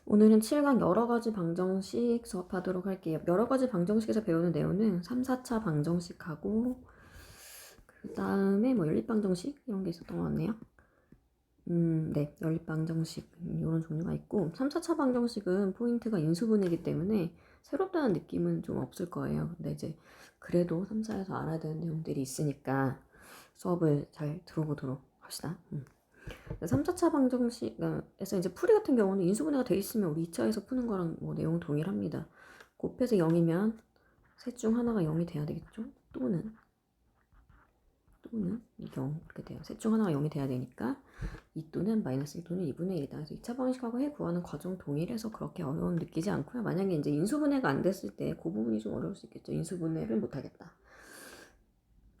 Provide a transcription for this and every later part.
오늘은 7강 여러가지 방정식 수업하도록 할게요. 여러가지 방정식에서 배우는 내용은 3, 4차 방정식하고 그 다음에 뭐 연립방정식 이런 게 있었던 것 같네요. 네, 연립방정식 이런 종류가 있고 3, 4차 방정식은 포인트가 인수분해이기 때문에 새롭다는 느낌은 좀 없을 거예요. 근데 이제 그래도 3, 4에서 알아야 되는 내용들이 있으니까 수업을 잘 들어보도록 합시다. 3, 4차 방정식에서 이제 풀이 같은 경우는 인수분해가 돼 있으면 우리 2차에서 푸는 거랑 뭐 내용 동일합니다. 곱해서 0이면 셋 중 하나가 0이 돼야 되겠죠? 또는 0 이렇게 돼요. 셋 중 하나가 0이 돼야 되니까 2 또는 마이너스 1 또는 2분의 1이다. 그래서 2차 방식하고 해 구하는 과정 동일해서 그렇게 어려움 느끼지 않고요. 만약에 이제 인수분해가 안 됐을 때 그 부분이 좀 어려울 수 있겠죠. 인수분해를 못 하겠다.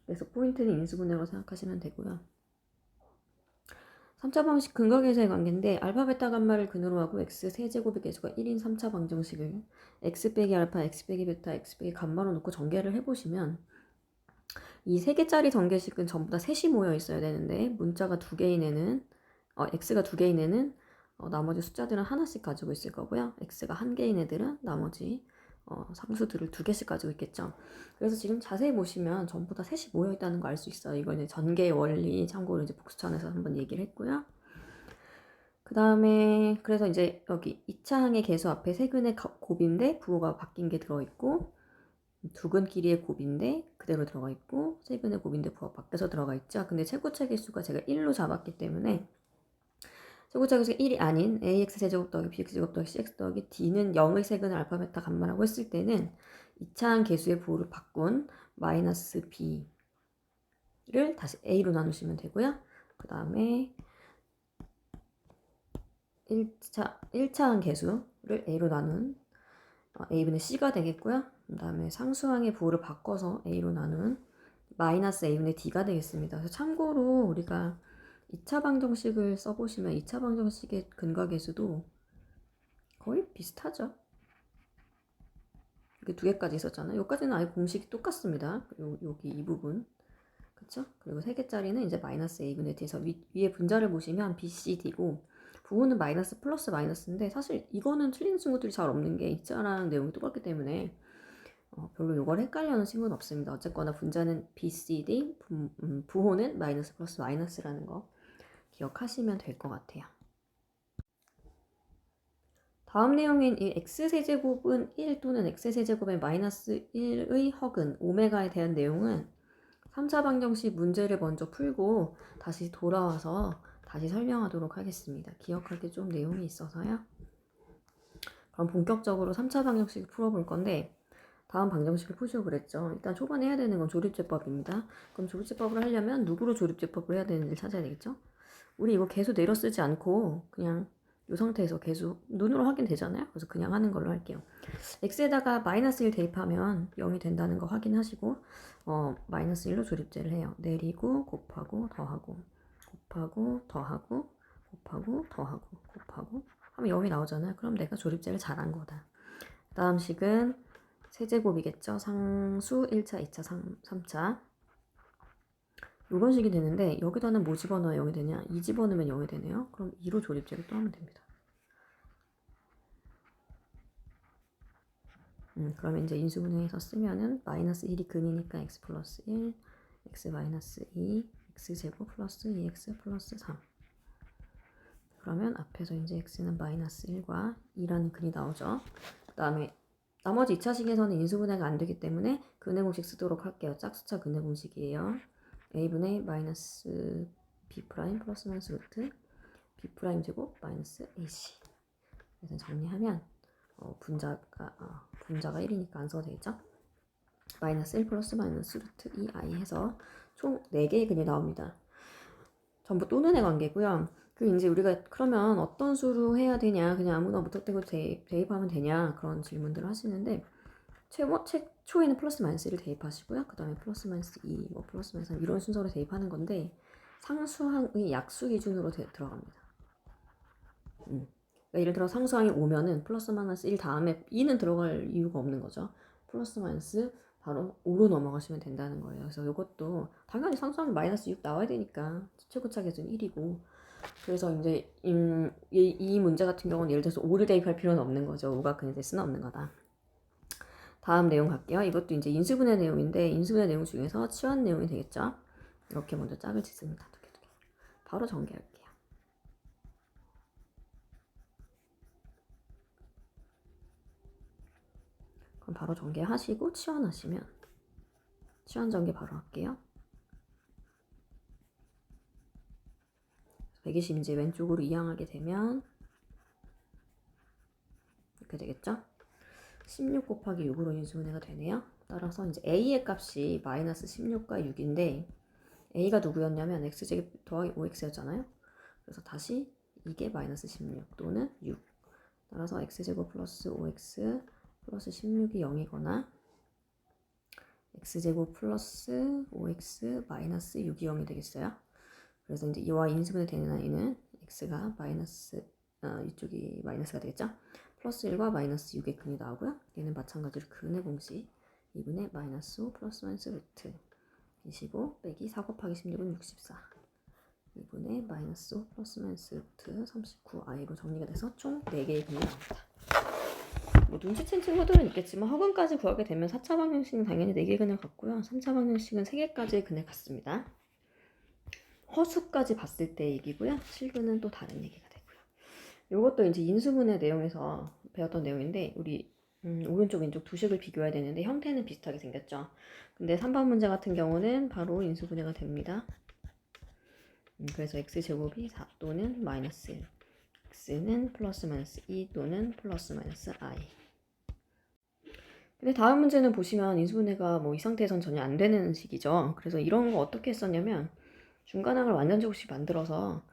그래서 포인트는 인수분해라고 생각하시면 되고요. 3차 방식 근거 계수의 관계인데 알파 베타 감마를 근으로 하고 x 세제곱의 개수가 1인 3차 방정식을 x 빼기 알파, x 빼기 베타, x 빼기 감마로 놓고 전개를 해보시면 이 3개짜리 전개식은 전부 다 셋이 모여 있어야 되는데 문자가 2개인 애는 x가 2개인 애는 나머지 숫자들은 하나씩 가지고 있을 거고요. x가 1개인 애들은 나머지 상수들을 2개씩 가지고 있겠죠. 그래서 지금 자세히 보시면 전부 다 셋이 모여 있다는 거 알 수 있어요. 이거는 전개의 원리 참고로 이제 복수천에서 한번 얘기를 했고요. 그 다음에 그래서 이제 여기 2차 항의 개수 앞에 세근의 곱인데 부호가 바뀐 게 들어있고 두근끼리의 곱인데 그대로 들어가 있고 세근의 곱인데 부호가 바뀌어서 들어가 있죠. 근데 최고차 개수가 제가 1로 잡았기 때문에 최고차 개수가 1이 아닌 ax 세제곱 더하기 bx 제곱 더하기 cx 더하기 d는 0의 세근의 알파 베타 감마라고 했을 때는 2차 항 개수의 부호를 바꾼 마이너스 b를 다시 a로 나누시면 되고요. 그 다음에 1차항 개수를 a로 나눈 a분의 c가 되겠고요. 그 다음에 상수항의 부호를 바꿔서 a로 나눈 마이너스 a분의 d가 되겠습니다. 그래서 참고로 우리가 2차 방정식을 써보시면 2차 방정식의 근과 계수도 거의 비슷하죠. 이게 2개까지 있었잖아요. 여기까지는 아예 공식이 똑같습니다. 여기 이 부분. 그쵸? 그리고 3개짜리는 이제 마이너스 a분의 d에서 위에 분자를 보시면 b, c, d고 부호는 마이너스 플러스 마이너스인데 사실 이거는 틀린 친구들이 잘 없는 게 입자랑 내용이 똑같기 때문에 별로 이걸 헷갈려하는 친구는 없습니다. 어쨌거나 분자는 b, c, d, 부호는 마이너스 플러스 마이너스라는 거 기억하시면 될 것 같아요. 다음 내용인 이 x세제곱은 1 또는 x세제곱의 마이너스 1의 허근 오메가에 대한 내용은 3차 방정식 문제를 먼저 풀고 다시 돌아와서 다시 설명하도록 하겠습니다. 기억할 게 좀 내용이 있어서요. 그럼 본격적으로 3차 방정식을 풀어볼 건데 다음 방정식을 푸시오 그랬죠. 일단 초반에 해야 되는 건 조립제법입니다. 그럼 조립제법을 하려면 누구로 조립제법을 해야 되는지를 찾아야 되겠죠. 우리 이거 개수 내려 쓰지 않고 그냥 이 상태에서 개수 눈으로 확인되잖아요. 그래서 그냥 하는 걸로 할게요. x에다가 마이너스 1 대입하면 0이 된다는 거 확인하시고 마이너스 1로 조립제를 해요. 내리고 곱하고 더하고 곱하고 더하고 곱하고 더하고 곱하고 하면 0이 나오잖아요. 그럼 내가 조립제를 잘한 거다. 다음 식은 세제곱이겠죠. 상수 1차, 2차, 3차 이런 식이 되는데 여기다는 뭐 집어넣어야 0이 되냐? 2 집어넣으면 0이 되네요. 그럼 2로 조립제를 또 하면 됩니다. 그러면 이제 인수분해해서 쓰면은 마이너스 1이 근이니까 x 플러스 1, x 마이너스 2, x제곱 플러스 2x 플러스 3. 그러면 앞에서 이제 x는 마이너스 1과 2라는 근이 나오죠. 그 다음에 나머지 2차식에서는 인수분해가 안 되기 때문에 근의 공식 쓰도록 할게요. 짝수차 근의 공식이에요. a분의 마이너스 b 프라임 플러스 마이너스 루트 b 프라임 제곱 마이너스 ac. 그래서 정리하면 분자가 1이니까 안 써도 되겠죠? 마이너스 1 플러스 마이너스 루트 2i 해서 총 4개의 근이 나옵니다. 전부 또는의 관계고요. 그 이제 우리가 그러면 어떤 수로 해야 되냐, 그냥 아무나 무턱대고 대입하면 되냐 그런 질문들을 하시는데 최초에는 플러스 마이너스 1을 대입하시고요. 그 다음에 플러스 마이너스 2, 뭐 플러스 마이너스 3 이런 순서로 대입하는 건데 상수항의 약수 기준으로 들어갑니다. 그러니까 예를 들어 상수항이 5면은 플러스 마이너스 1 다음에 2는 들어갈 이유가 없는 거죠. 플러스 마이너스 바로 5로 넘어가시면 된다는 거예요. 그래서 이것도 당연히 상수항이 마이너스 6 나와야 되니까 최고차 계수는 1이고 그래서 이제 이 문제 같은 경우는 예를 들어서 5를 대입할 필요는 없는 거죠. 5가 근해될 수는 없는 거다. 다음 내용 갈게요. 이것도 이제 인수분해 내용인데 인수분해 내용 중에서 치환 내용이 되겠죠. 이렇게 먼저 짝을 짓습니다. 바로 전개할게요. 그럼 바로 전개하시고 치환하시면 치환 전개 바로 할게요. 120 이제 왼쪽으로 이항하게 되면 이렇게 되겠죠. 16 곱하기 6으로 인수분해가 되네요. 따라서 이제 a의 값이 마이너스 16과 6인데 a가 누구였냐면 x제곱 더하기 5x였잖아요. 그래서 다시 이게 마이너스 16 또는 6. 따라서 x제곱 플러스 5x 플러스 16이 0이거나 x제곱 플러스 5x 마이너스 6이 0이 되겠어요. 그래서 이제 이와 인수분해 되는 아이는 x가 마이너스 이쪽이 마이너스가 되겠죠. 플러스 1과 마이너스 6의 근이 나오고요. 얘는 마찬가지로 근의 공식 2분의 마이너스 5 플러스 마이너스 루트 25 빼기 4 곱하기 16은 64 2분의 마이너스 5 플러스 마이너스 루트 39i로 정리가 돼서 총 4개의 근이 나옵니다. 뭐 눈치챈 친구들은 있겠지만 허근까지 구하게 되면 4차 방정식은 당연히 4개의 근을 갖고요. 3차 방정식은 3개까지의 근을 갖습니다. 허수까지 봤을 때 얘기고요. 실근은 또 다른 얘기가 되고요. 이것도 이제 인수분해 내용에서 배웠던 내용인데 우리 오른쪽 왼쪽 두 식을 비교해야 되는데 형태는 비슷하게 생겼죠. 근데 3번 문제 같은 경우는 바로 인수분해가 됩니다. 그래서 x제곱이 4 또는 마이너스 1 x는 플러스 마이너스 2 또는 플러스 마이너스 i. 근데 다음 문제는 보시면 인수분해가 뭐 이 상태에선 전혀 안 되는 식이죠. 그래서 이런 거 어떻게 했었냐면 중간항을 완전제곱식 만들어서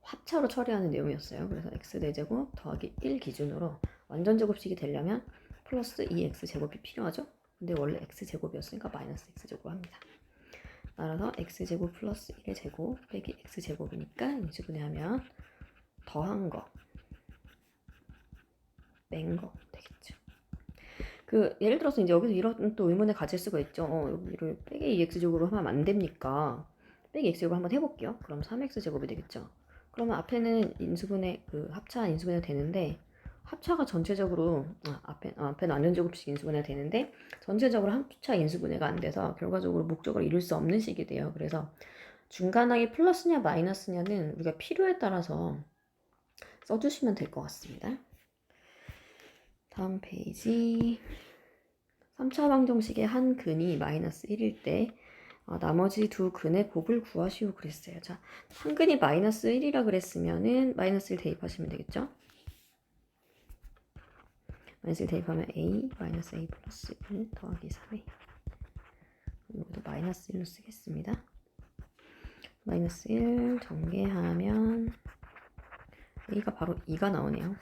합차로 처리하는 내용이었어요. 그래서 x4제곱 더하기 1 기준으로 완전제곱식이 되려면 플러스 2x제곱이 필요하죠. 근데 원래 x제곱이었으니까 마이너스 x제곱 합니다. 따라서 x제곱 플러스 1의 제곱 빼기 x제곱이니까 인수분해하면 더한 거 뺀 거 되겠죠. 예를 들어서 이제 여기서 이런 또 의문을 가질 수가 있죠. 여기를 빼기 2x제곱으로 하면 안 됩니까? 빼기 x제곱 한번 해볼게요. 그럼 3x제곱이 되겠죠. 그러면 앞에는 인수분해 합차 인수분해가 되는데 합차가 전체적으로 앞에는 완전제곱식 인수분해가 되는데 전체적으로 합차 인수분해가 안 돼서 결과적으로 목적을 이룰 수 없는 식이 돼요. 그래서 중간항이 플러스냐 마이너스냐는 우리가 필요에 따라서 써주시면 될 것 같습니다. 다음 페이지 3차 방정식의 한 근이 마이너스 1일 때 나머지 두 근의 곱을 구하시오 그랬어요. 자, 한 근이 마이너스 1이라 그랬으면은 마이너스 1 대입하시면 되겠죠? 마이너스 1 대입하면 a 마이너스 a 플러스 1 더하기 3a 이것도 마이너스 1로 쓰겠습니다. 마이너스 1 전개하면 a가 바로 2가 나오네요.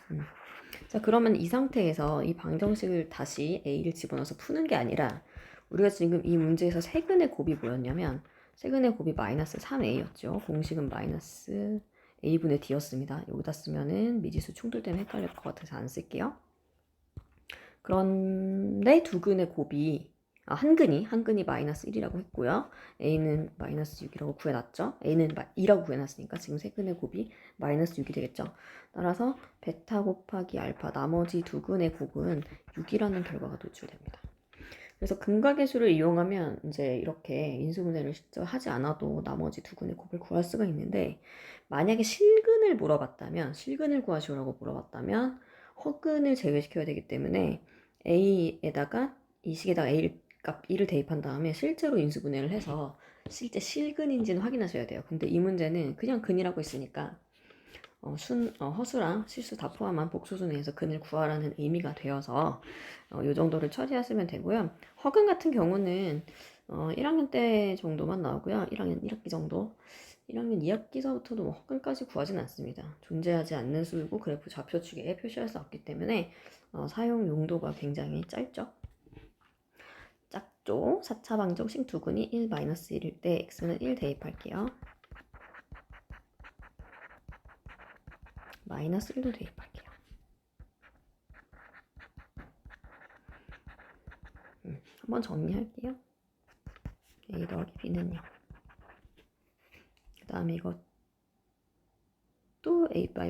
자, 그러면 이 상태에서 이 방정식을 다시 a를 집어넣어서 푸는 게 아니라 우리가 지금 이 문제에서 세근의 곱이 뭐였냐면 세근의 곱이 마이너스 3a였죠. 공식은 마이너스 a분의 d였습니다. 여기다 쓰면은 미지수 충돌 때문에 헷갈릴 것 같아서 안 쓸게요. 그런데 두 근의 곱이 한 근이 마이너스 1이라고 했고요. a는 마이너스 6이라고 구해놨죠. a는 2라고 구해놨으니까 지금 세 근의 곱이 마이너스 6이 되겠죠. 따라서 베타 곱하기 알파 나머지 두 근의 곱은 6이라는 결과가 도출됩니다. 그래서 근각계수를 이용하면 이제 이렇게 인수분해를 직접 하지 않아도 나머지 두 근의 곱을 구할 수가 있는데 만약에 실근을 구하시오라고 물어봤다면 허근을 제외시켜야 되기 때문에 a에다가 이 식에다가 a 값 2를 대입한 다음에 실제로 인수분해를 해서 실제 실근인지는 확인하셔야 돼요. 근데 이 문제는 그냥 근이라고 했으니까 허수랑 실수 다 포함한 복수수 내에서 근을 구하라는 의미가 되어서 이 정도를 처리하시면 되고요. 허근 같은 경우는 1학년 때 정도만 나오고요. 1학년 1학기 정도 1학년 2학기서부터도 뭐 허근까지 구하진 않습니다. 존재하지 않는 수이고 그래프 좌표축에 표시할 수 없기 때문에 사용 용도가 굉장히 짧죠. 작죠. 4차 방정식 두근이 1-1일 때 x는 1 대입할게요. 마이너스 1도 대입할게요. 한번 정리할게요. a 더하기 b는요. 그 다음에 이거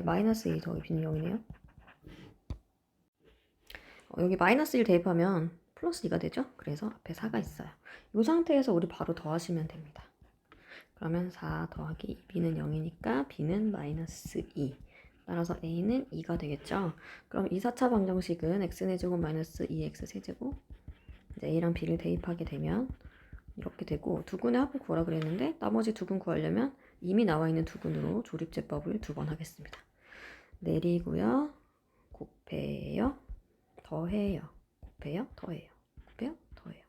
마이너스 a 더하기 b는 0이네요. 여기 마이너스 1 대입하면 플러스 2가 되죠? 그래서 앞에 4가 있어요. 이 상태에서 우리 바로 더하시면 됩니다. 그러면 4 더하기 b는 0이니까 b는 마이너스 2. 따라서 a는 2가 되겠죠? 그럼 이 4차 방정식은 x의 제곱 마이너스 2x 세제곱 이제 a랑 b를 대입하게 되면 이렇게 되고 두근의 합을 구하라 그랬는데 나머지 두근 구하려면 이미 나와 있는 두근으로 조립제법을 2번 하겠습니다. 내리고요. 곱해요. 더해요. 곱해요. 더해요. 곱해요. 더해요.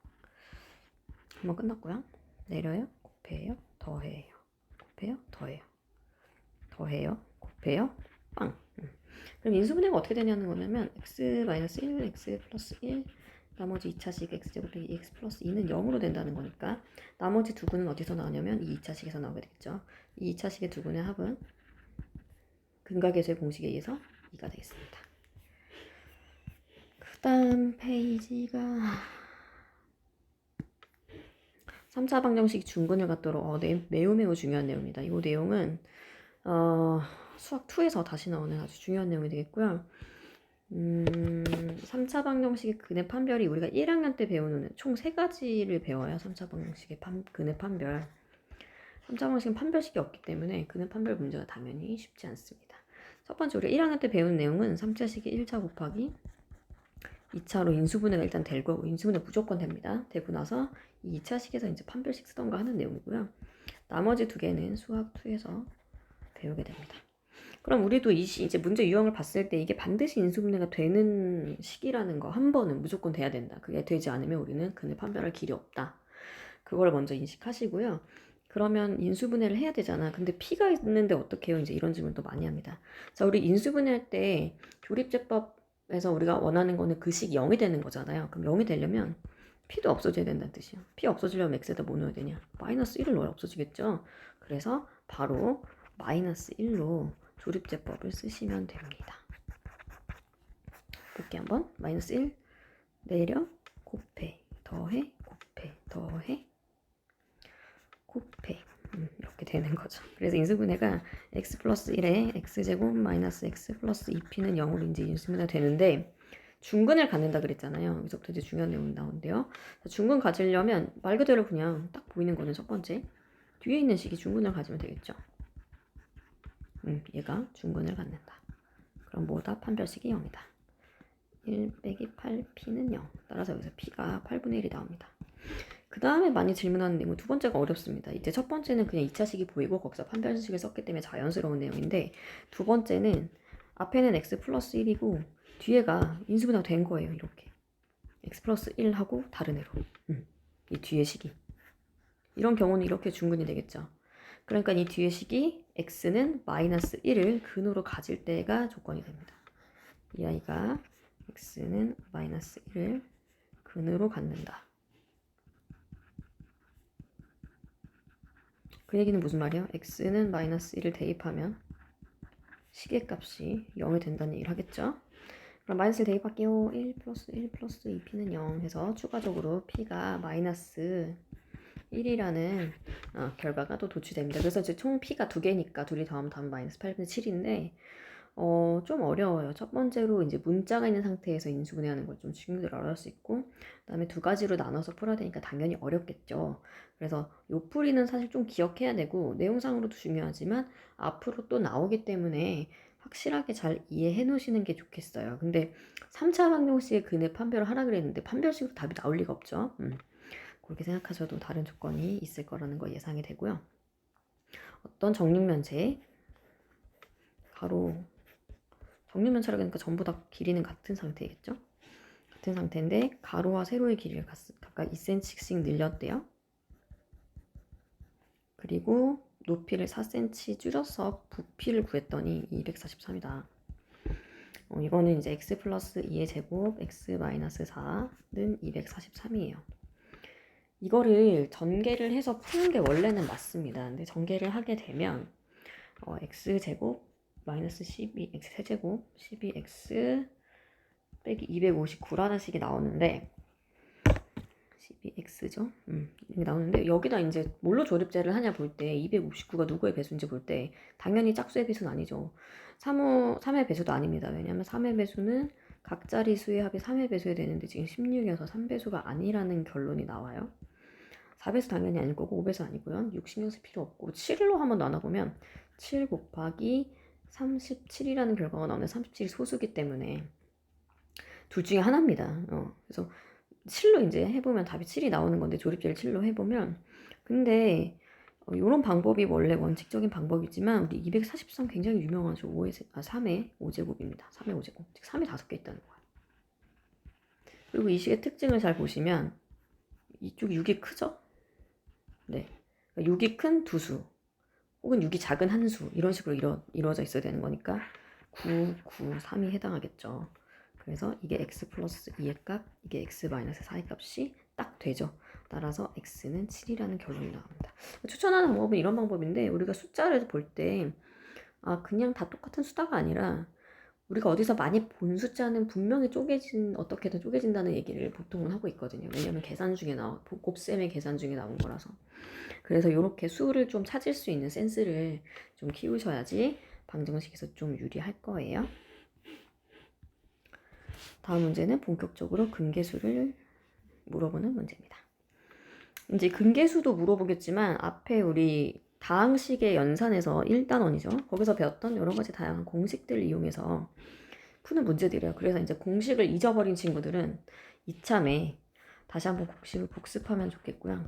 한번 끝났고요. 내려요. 곱해요. 더해요. 곱해요. 더해요. 더해요. 곱해요. 빵. 그럼 인수분해가 어떻게 되냐는 거냐면 x-1, x 플러스 1 나머지 2차식 x제곱 빼기 2x 플러스 2는 0으로 된다는 거니까 나머지 두근은 어디서 나오냐면 이 2차식에서 나오게 되겠죠. 이 2차식의 두근의 합은 근각계수의 공식에 의해서 2가 되겠습니다. 그 다음 페이지가 3차 방정식 중근을 갖도록 매우 중요한 내용입니다. 이 내용은 수학 2에서 다시 나오는 아주 중요한 내용이 되겠고요. 3차 방정식의 근의 판별이 우리가 1학년 때 배우는 총 3가지를 배워야 3차 방정식의 근의 판별. 3차 방정식은 판별식이 없기 때문에 근의 판별 문제가 당연히 쉽지 않습니다. 첫 번째 우리가 1학년 때 배운 내용은 3차식의 1차 곱하기 2차로 인수분해가 일단 될 거고 인수분해 무조건 됩니다. 되고 나서 이 2차식에서 이제 판별식 쓰던 거 하는 내용이고요. 나머지 2개는 수학 2에서 배우게 됩니다. 그럼 우리도 이제 문제 유형을 봤을 때 이게 반드시 인수분해가 되는 식이라는 거 한 번은 무조건 돼야 된다. 그게 되지 않으면 우리는 근을 판별할 길이 없다. 그걸 먼저 인식하시고요. 그러면 인수분해를 해야 되잖아. 근데 P가 있는데 어떻게 해요? 이제 이런 질문 또 많이 합니다. 자, 우리 인수분해할 때 조립제법에서 우리가 원하는 거는 그 식이 0이 되는 거잖아요. 그럼 0이 되려면 P도 없어져야 된다는 뜻이에요. P 없어지려면 X에다 뭐 넣어야 되냐? 마이너스 1을 넣어야 없어지겠죠? 그래서 바로 마이너스 1로 조립제법을 쓰시면 됩니다. 볼게 한번. 마이너스 1 내려 곱해 더해 곱해 더해 곱해 이렇게 되는 거죠. 그래서 인수분해가 x 플러스 1에 x제곱 마이너스 x 플러스 2p는 0으로 이제 인수분해가 되는데 중근을 갖는다 그랬잖아요. 여기서부터 이제 중요한 내용이 나오는데요. 중근 가지려면 말 그대로 그냥 딱 보이는 거는 첫 번째 뒤에 있는 식이 중근을 가지면 되겠죠. 얘가 중근을 갖는다. 그럼 뭐다? 판별식이 0이다. 1 빼기 8p는 0. 따라서 여기서 p가 8분의 1이 나옵니다. 그 다음에 많이 질문하는 내용은 두 번째가 어렵습니다. 이제 첫 번째는 그냥 2차식이 보이고 거기서 판별식을 썼기 때문에 자연스러운 내용인데 두 번째는 앞에는 x 플러스 1이고 뒤에가 인수분해가 된 거예요. 이렇게 x 플러스 1하고 다른 애로 이 뒤에 식이 이런 경우는 이렇게 중근이 되겠죠. 그러니까 이 뒤에 식이 x는 마이너스 1을 근으로 가질 때가 조건이 됩니다. 이 아이가 x는 마이너스 1을 근으로 갖는다. 그 얘기는 무슨 말이에요? x는 마이너스 1을 대입하면 식의 값이 0이 된다는 얘기를 하겠죠. 그럼 마이너스 1 대입할게요. 1 플러스 1 플러스 2p는 0 해서 추가적으로 p가 마이너스 1이라는 결과가 또 도출됩니다. 그래서 이제 총 p가 2개니까 둘이 더하면 마이너스 8분의 7인데 좀 어려워요. 첫 번째로 이제 문자가 있는 상태에서 인수분해하는 걸 좀 친구들 어려울 수 있고 그다음에 두 가지로 나눠서 풀어야 되니까 당연히 어렵겠죠. 그래서 요 풀이는 사실 좀 기억해야 되고 내용상으로도 중요하지만 앞으로 또 나오기 때문에 확실하게 잘 이해해 놓으시는 게 좋겠어요. 근데 3차 방정식의 근의 판별을 하라 그랬는데 판별식으로 답이 나올 리가 없죠. 그렇게 생각하셔도 다른 조건이 있을 거라는 거 예상이 되고요. 어떤 정육면체 가로 정육면체라 그러니까 전부 다 길이는 같은 상태겠죠? 같은 상태인데 가로와 세로의 길이를 각각 2cm씩 늘렸대요. 그리고 높이를 4cm 줄여서 부피를 구했더니 243이다. 이거는 이제 x 플러스 2의 제곱 x 마이너스 4는 243이에요. 이거를 전개를 해서 푸는 게 원래는 맞습니다. 근데 전개를 하게 되면 x제곱 마이너스 12, x 세제곱 12x 빼기 259라는 식이 나오는데 12x죠. 이게 나오는데 여기다 이제 뭘로 조립제를 하냐 볼 때 259가 누구의 배수인지 볼 때 당연히 짝수의 배수는 아니죠. 3의 배수도 아닙니다. 왜냐하면 3의 배수는 각자리 수의 합이 3의 배수여야 되는데 지금 16이어서 3배수가 아니라는 결론이 나와요. 4배수 당연히 아닐 거고 5배수 아니고요. 6 신경 쓸 필요 없고 7로 한번 나눠보면 7 곱하기 37이라는 결과가 나오는데 37이 소수기 때문에 둘 중에 하나입니다. 그래서 7로 이제 해보면 답이 7이 나오는 건데 조립제를 7로 해보면 근데 이런 방법이 원래 원칙적인 방법이지만 우리 243 굉장히 유명하죠. 3의 5제곱입니다. 3의 5제곱 즉 3이 5개 있다는 거예요. 그리고 이 식의 특징을 잘 보시면 이쪽 6이 크죠? 네, 6이 큰 두 수 혹은 6이 작은 한 수 이런 식으로 이루어져 있어야 되는 거니까 9, 9, 3이 해당하겠죠. 그래서 이게 x 플러스 2의 값, 이게 x 마이너스 4의 값이 딱 되죠. 따라서 x는 7이라는 결론이 나옵니다. 추천하는 방법은 이런 방법인데 우리가 숫자를 볼 때 그냥 다 똑같은 숫자가 아니라 우리가 어디서 많이 본 숫자는 분명히 어떻게든 쪼개진다는 얘기를 보통은 하고 있거든요. 왜냐면 계산 중에 곱셈의 계산 중에 나온 거라서. 그래서 이렇게 수를 좀 찾을 수 있는 센스를 좀 키우셔야지 방정식에서 좀 유리할 거예요. 다음 문제는 본격적으로 근계수를 물어보는 문제입니다. 이제 근계수도 물어보겠지만 앞에 우리 다항식의 연산에서 1단원이죠. 거기서 배웠던 여러 가지 다양한 공식들을 이용해서 푸는 문제들이에요. 그래서 이제 공식을 잊어버린 친구들은 이참에 다시 한번 공식을 복습하면 좋겠고요.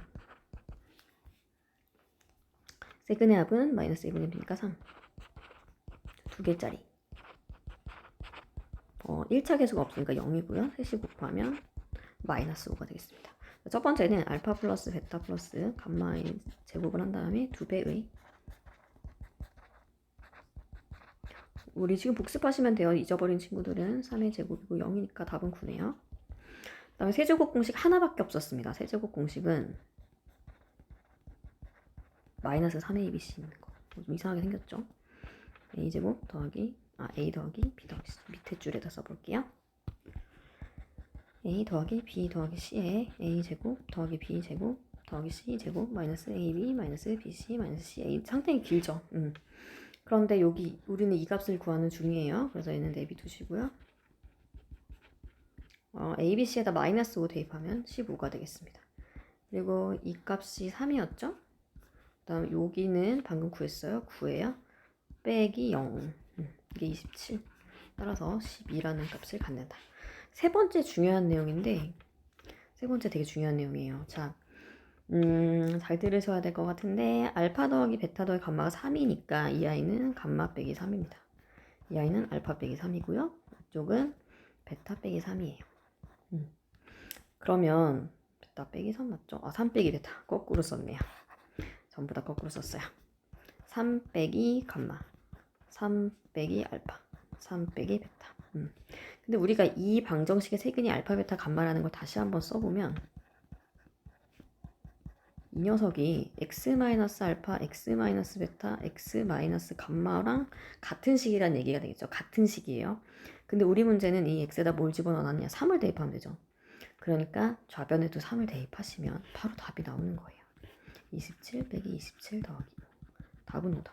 세근의 합은 마이너스 1분의 b니까 3. 두 개짜리. 1차 계수가 없으니까 0이고요. 셋이 곱하면 마이너스 5가 되겠습니다. 첫 번째는 알파 플러스 베타 플러스 감마의 제곱을 한 다음에 2배의 우리 지금 복습하시면 돼요. 잊어버린 친구들은 3의 제곱이고 0이니까 답은 9네요. 그 다음에 세제곱 공식 하나밖에 없었습니다. 세제곱 공식은 마이너스 3의 ABC 있는 거. 좀 이상하게 생겼죠? A제곱 더하기 A 더하기 B 더하기 C. 밑에 줄에다 써볼게요. A 더하기 B 더하기 C에 A제곱 더하기 B제곱 더하기 C제곱 마이너스 AB 마이너스 BC 마이너스 CA. 상당히 길죠? 그런데 여기 우리는 이 값을 구하는 중이에요. 그래서 얘는 내비두시고요. ABC에다 마이너스 5 대입하면 15가 되겠습니다. 그리고 이 값이 3이었죠? 그 다음 여기는 방금 구했어요. 9예요. 빼기 0. 이게 27. 따라서 12라는 값을 갖는다. 세 번째 중요한 내용인데 세 번째 되게 중요한 내용이에요. 자, 잘 들으셔야 될 것 같은데 알파 더하기 베타 더하기 감마가 3이니까 이 아이는 감마 빼기 3입니다. 이 아이는 알파 빼기 3이고요. 이쪽은 베타 빼기 3이에요. 그러면 베타 빼기 3 맞죠? 3 빼기 베타 거꾸로 썼네요. 전부 다 거꾸로 썼어요. 3 빼기 감마 3 빼기 알파 3 빼기 베타. 근데 우리가 이 방정식의 세근이 알파 베타 감마라는 걸 다시 한번 써보면 이 녀석이 x-알파, x-베타, x-감마랑 같은 식이라는 얘기가 되겠죠. 같은 식이에요. 근데 우리 문제는 이 x에다 뭘 집어넣었냐? 3을 대입하면 되죠. 그러니까 좌변에도 3을 대입하시면 바로 답이 나오는 거예요. 27 빼기 27 더하기 5. 답은 5다.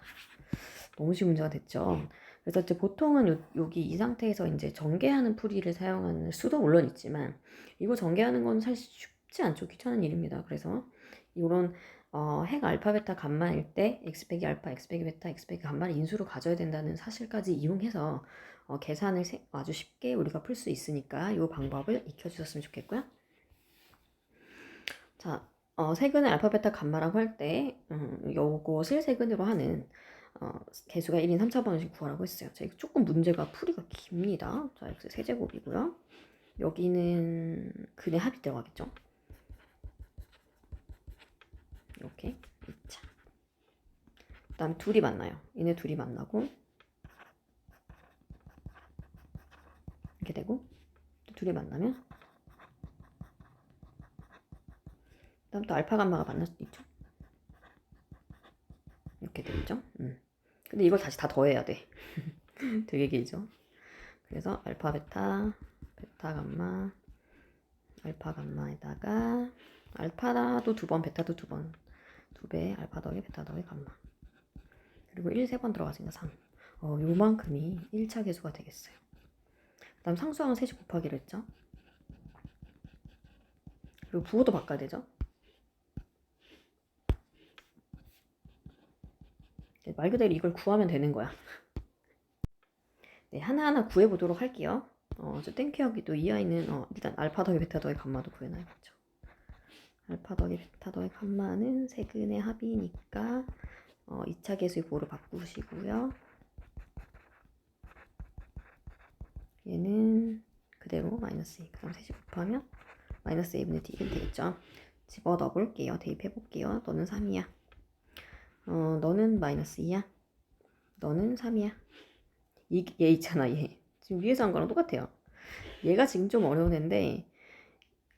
너무 쉬운 문제가 됐죠. 그래서 이제 보통은 여기 이 상태에서 이제 전개하는 풀이를 사용하는 수도 물론 있지만 이거 전개하는 건 사실 쉽지 않죠. 귀찮은 일입니다. 그래서 이런 핵 알파 베타 감마일 때 x 빼기 알파, x 빼기 베타, x 빼기 감마를 인수로 가져야 된다는 사실까지 이용해서 계산을 아주 쉽게 우리가 풀 수 있으니까 이 방법을 익혀주셨으면 좋겠고요. 자, 세근을 알파 베타 감마라고 할 때 요것을 세근으로 하는 개수가 1인 3차 방식 구하라고 했어요. 자, 이거 조금 문제가 풀이가 깁니다. 자, x 세제곱이고요. 여기는 근의 합이 들어가겠죠. 이렇게 2차. 그 다음 둘이 만나요. 얘네 둘이 만나고 이렇게 되고 또 둘이 만나면 그 다음 또 알파 감마가 만날 수도 있죠. 이렇게 되죠. 근데 이걸 다시 다 더해야 돼. 되게 길죠. 그래서 알파 베타, 베타 감마, 알파 감마에다가 알파도 2번, 베타도 2번, 2배 알파 더하기 베타 더하기 감마. 그리고 1 3번 들어가니까 3. 요만큼이 1차 계수가 되겠어요. 그 다음 상수항은 3시 곱하기로 했죠. 그리고 부호도 바꿔야 되죠. 말 그대로 이걸 구하면 되는 거야. 네, 하나하나 구해보도록 할게요. 저 땡큐하기도 이 아이는 일단 알파 더하기 베타 더하기 감마도 구해놔야겠죠. 알파 더하기 베타 더하기 감마는 세근의 합이니까 2차 계수의 부호를 바꾸시고요. 얘는 그대로 마이너스 2. 그럼 3시 곱하면 마이너스 A분의 D 1 되겠죠. 집어 넣어볼게요. 대입해볼게요. 너는 3이야. 너는 마이너스 2야. 너는 3이야. 얘 있잖아, 얘. 지금 위에서 한 거랑 똑같아요. 얘가 지금 좀 어려운 애인데,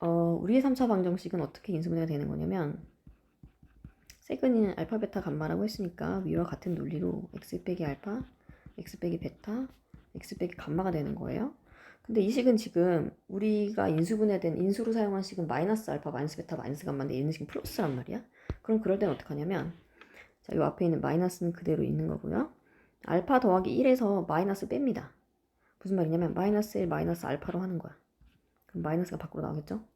우리의 3차 방정식은 어떻게 인수분해가 되는 거냐면, 세근이는 알파, 베타, 감마라고 했으니까 위와 같은 논리로 x 빼기 알파, x 빼기 베타, x 빼기 감마가 되는 거예요. 근데 이 식은 지금 우리가 인수분해된 인수로 사용한 식은 마이너스 알파, 마이너스 베타, 마이너스 감마인데 얘는 지금 플러스란 말이야. 그럼 그럴 때는 어떻게 하냐면, 자, 요 앞에 있는 마이너스는 그대로 있는 거고요. 알파 더하기 1에서 마이너스 뺍니다. 무슨 말이냐면 마이너스 1 마이너스 알파로 하는 거야. 그럼 마이너스가 밖으로 나오겠죠?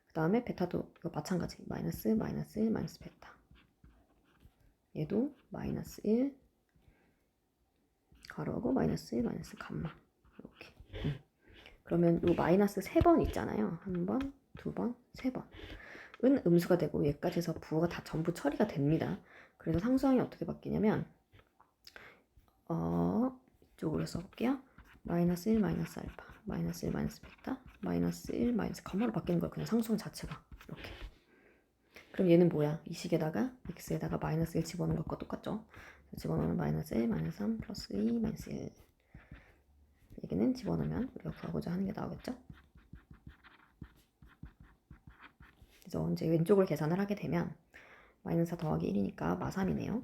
그 다음에 베타도 이거 마찬가지. 마이너스 마이너스 1 마이너스 베타. 얘도 마이너스 1 가로하고 마이너스 1 마이너스 감마. 이렇게. 그러면 요 마이너스 3번 있잖아요. 1번, 2번, 3번. 은 음수가 되고 얘까지 해서 부호가 다 전부 처리가 됩니다. 그래서 상수항이 어떻게 바뀌냐면 이쪽으로 써볼게요. 마이너스 1 마이너스 알파, 마이너스 1 마이너스 베타, 마이너스 1 마이너스 감마로 바뀌는 거예요. 그냥 상수항 자체가 이렇게. 그럼 얘는 뭐야? 이 식에다가 x에다가 마이너스 1 집어넣은 것과 똑같죠? 집어넣으면 마이너스 1 마이너스 3 플러스 2 마이너스 1. 여기는 집어넣으면 우리가 구하고자 하는 게 나오겠죠? 그래서 이제 왼쪽을 계산을 하게 되면 마이너스 4 더하기 1이니까 마3이네요.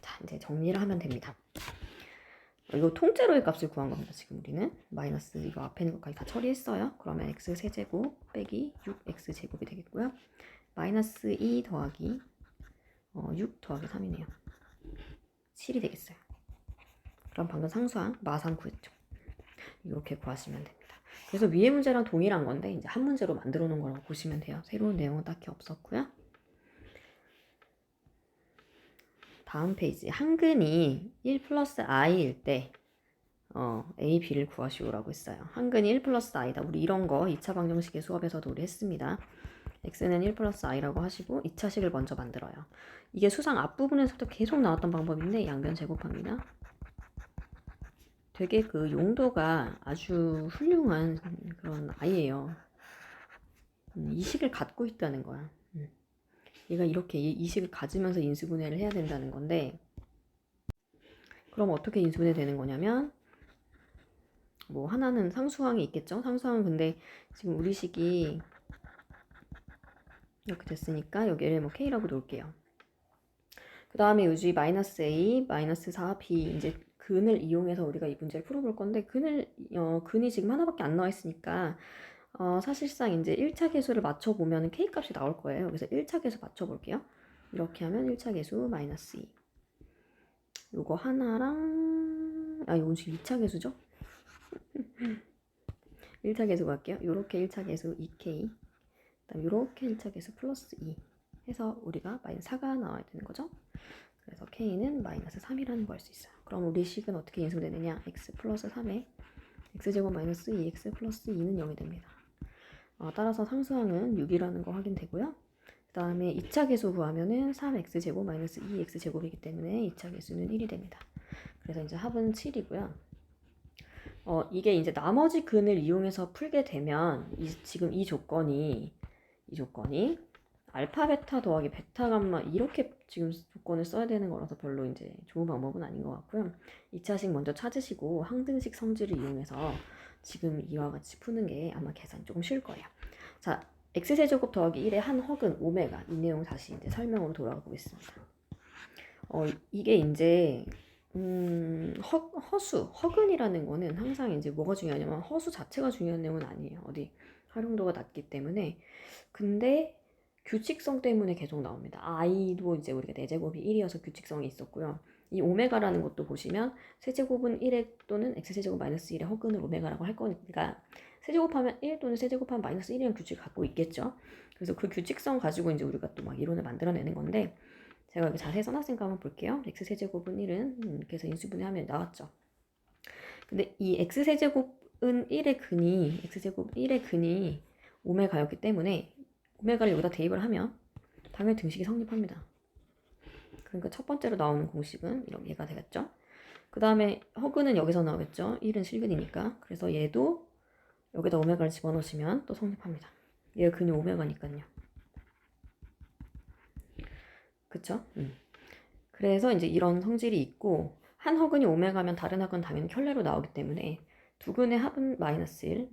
자, 이제 정리를 하면 됩니다. 이거 통째로의 값을 구한 겁니다. 지금 우리는 마이너스 이거 앞에 있는 것까지 다 처리했어요. 그러면 x 세제곱 빼기 6x 제곱이 되겠고요. 마이너스 2 더하기 6 더하기 3이네요. 7이 되겠어요. 그럼 방금 상수항 마3 구했죠. 이렇게 구하시면 됩니다. 그래서 위의 문제랑 동일한 건데 이제 한 문제로 만들어 놓은 거라고 보시면 돼요. 새로운 내용은 딱히 없었고요. 다음 페이지. 한근이 1 플러스 i일 때 a, b를 구하시오라고 했어요. 한근이 1 플러스 i다. 우리 이런 거 2차 방정식의 수업에서도 우리 했습니다. x는 1 플러스 i라고 하시고 2차식을 먼저 만들어요. 이게 수상 앞부분에서도 계속 나왔던 방법인데 양변 제곱합니다. 되게 그 용도가 아주 훌륭한 그런 아이예요. 이 식을 갖고 있다는 거야. 얘가 이렇게 이 식을 가지면서 인수분해를 해야 된다는 건데, 그럼 어떻게 인수분해 되는 거냐면 뭐 하나는 상수항이 있겠죠. 상수항은 근데 지금 우리 식이 이렇게 됐으니까 여기를 뭐 k라고 놓을게요. 그 다음에 요지 마이너스 a, 마이너스 4b 이제 근을 이용해서 우리가 이 문제를 풀어볼 건데 근이 지금 하나밖에 안 나와 있으니까 사실상 이제 1차 계수를 맞춰보면 k 값이 나올 거예요. 그래서 1차 계수 맞춰볼게요. 이렇게 하면 1차 계수 마이너스 2. 요거 하나랑 이건 지금 2차 계수죠? 1차 계수 갈게요. 요렇게 1차 계수 2k 그다음 요렇게 1차 계수 플러스 2 해서 우리가 마이너스 4가 나와야 되는 거죠. 그래서 k는 마이너스 3이라는 거 알 수 있어요. 그럼 우리 식은 어떻게 인수되느냐? x 플러스 3에 x제곱 마이너스 2x 플러스 2는 0이 됩니다. 따라서 상수항은 6이라는 거 확인되고요. 그 다음에 2차 계수 구하면은 3x제곱 마이너스 2x제곱이기 때문에 2차 계수는 1이 됩니다. 그래서 이제 합은 7이고요. 이게 이제 나머지 근을 이용해서 풀게 되면 지금 이 조건이 알파 베타 더하기 베타 감마 이렇게 지금 조건을 써야 되는 거라서 별로 이제 좋은 방법은 아닌 것 같고요. 2차식 먼저 찾으시고 항등식 성질을 이용해서 지금 이와 같이 푸는 게 아마 계산이 조금 쉬울 거예요. 자, x세제곱 더하기 1의 한 허근 오메가 이 내용 다시 이제 설명으로 돌아가 보겠습니다. 이게 이제 허수, 허근이라는 거는 항상 이제 뭐가 중요하냐면 허수 자체가 중요한 내용은 아니에요. 어디 활용도가 낮기 때문에. 근데 규칙성 때문에 계속 나옵니다. i도 이제 우리가 4제곱이 1이어서 규칙성이 있었고요. 이 오메가라는 것도 보시면 세제곱은 1의 또는 x세제곱 마이너스 1의 허근을 오메가라고 할 거니까 세제곱하면 1 또는 세제곱하면 마이너스 1이라는 규칙을 갖고 있겠죠. 그래서 그 규칙성 가지고 이제 우리가 또 막 이론을 만들어내는 건데, 제가 여기 자세히 써놨으니까 한번 볼게요. x세제곱은 1은 이렇게 해서 인수분해하면 나왔죠. 근데 이 x세제곱은 1의 근이 x제곱 1의 근이 오메가였기 때문에 오메가를 여기다 대입을 하면 당연히 등식이 성립합니다. 그러니까 첫 번째로 나오는 공식은 이렇게 얘가 되겠죠. 그 다음에 허근은 여기서 나오겠죠. 1은 실근이니까. 그래서 얘도 여기다 오메가를 집어넣으시면 또 성립합니다. 얘가 근이 오메가니까요. 그쵸? 그래서 이제 이런 성질이 있고, 한 허근이 오메가면 다른 허근은 당연히 켤레로 나오기 때문에 두 근의 합은 마이너스 1,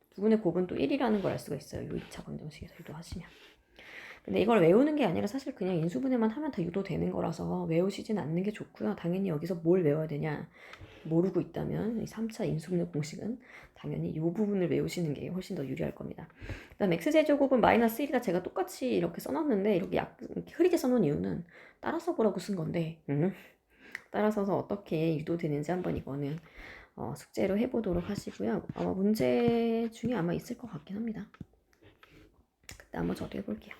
두 근의 곱은 또 1이라는 걸 알 수가 있어요. 요 2차 방정식에서 유도하시면. 근데 이걸 외우는 게 아니라 사실 그냥 인수분해만 하면 다 유도되는 거라서 외우시진 않는 게 좋고요. 당연히 여기서 뭘 외워야 되냐 모르고 있다면 이 3차 인수분해 공식은 당연히 이 부분을 외우시는 게 훨씬 더 유리할 겁니다. 그 다음 x제곱은 마이너스 1이다 제가 똑같이 이렇게 써놨는데 이렇게 이렇게 흐리게 써놓은 이유는 따라서 보라고 쓴 건데 따라서서 어떻게 유도되는지 한번 이거는 숙제로 해보도록 하시고요. 아마 문제 중에 아마 있을 것 같긴 합니다. 그때 한번 저도 해볼게요.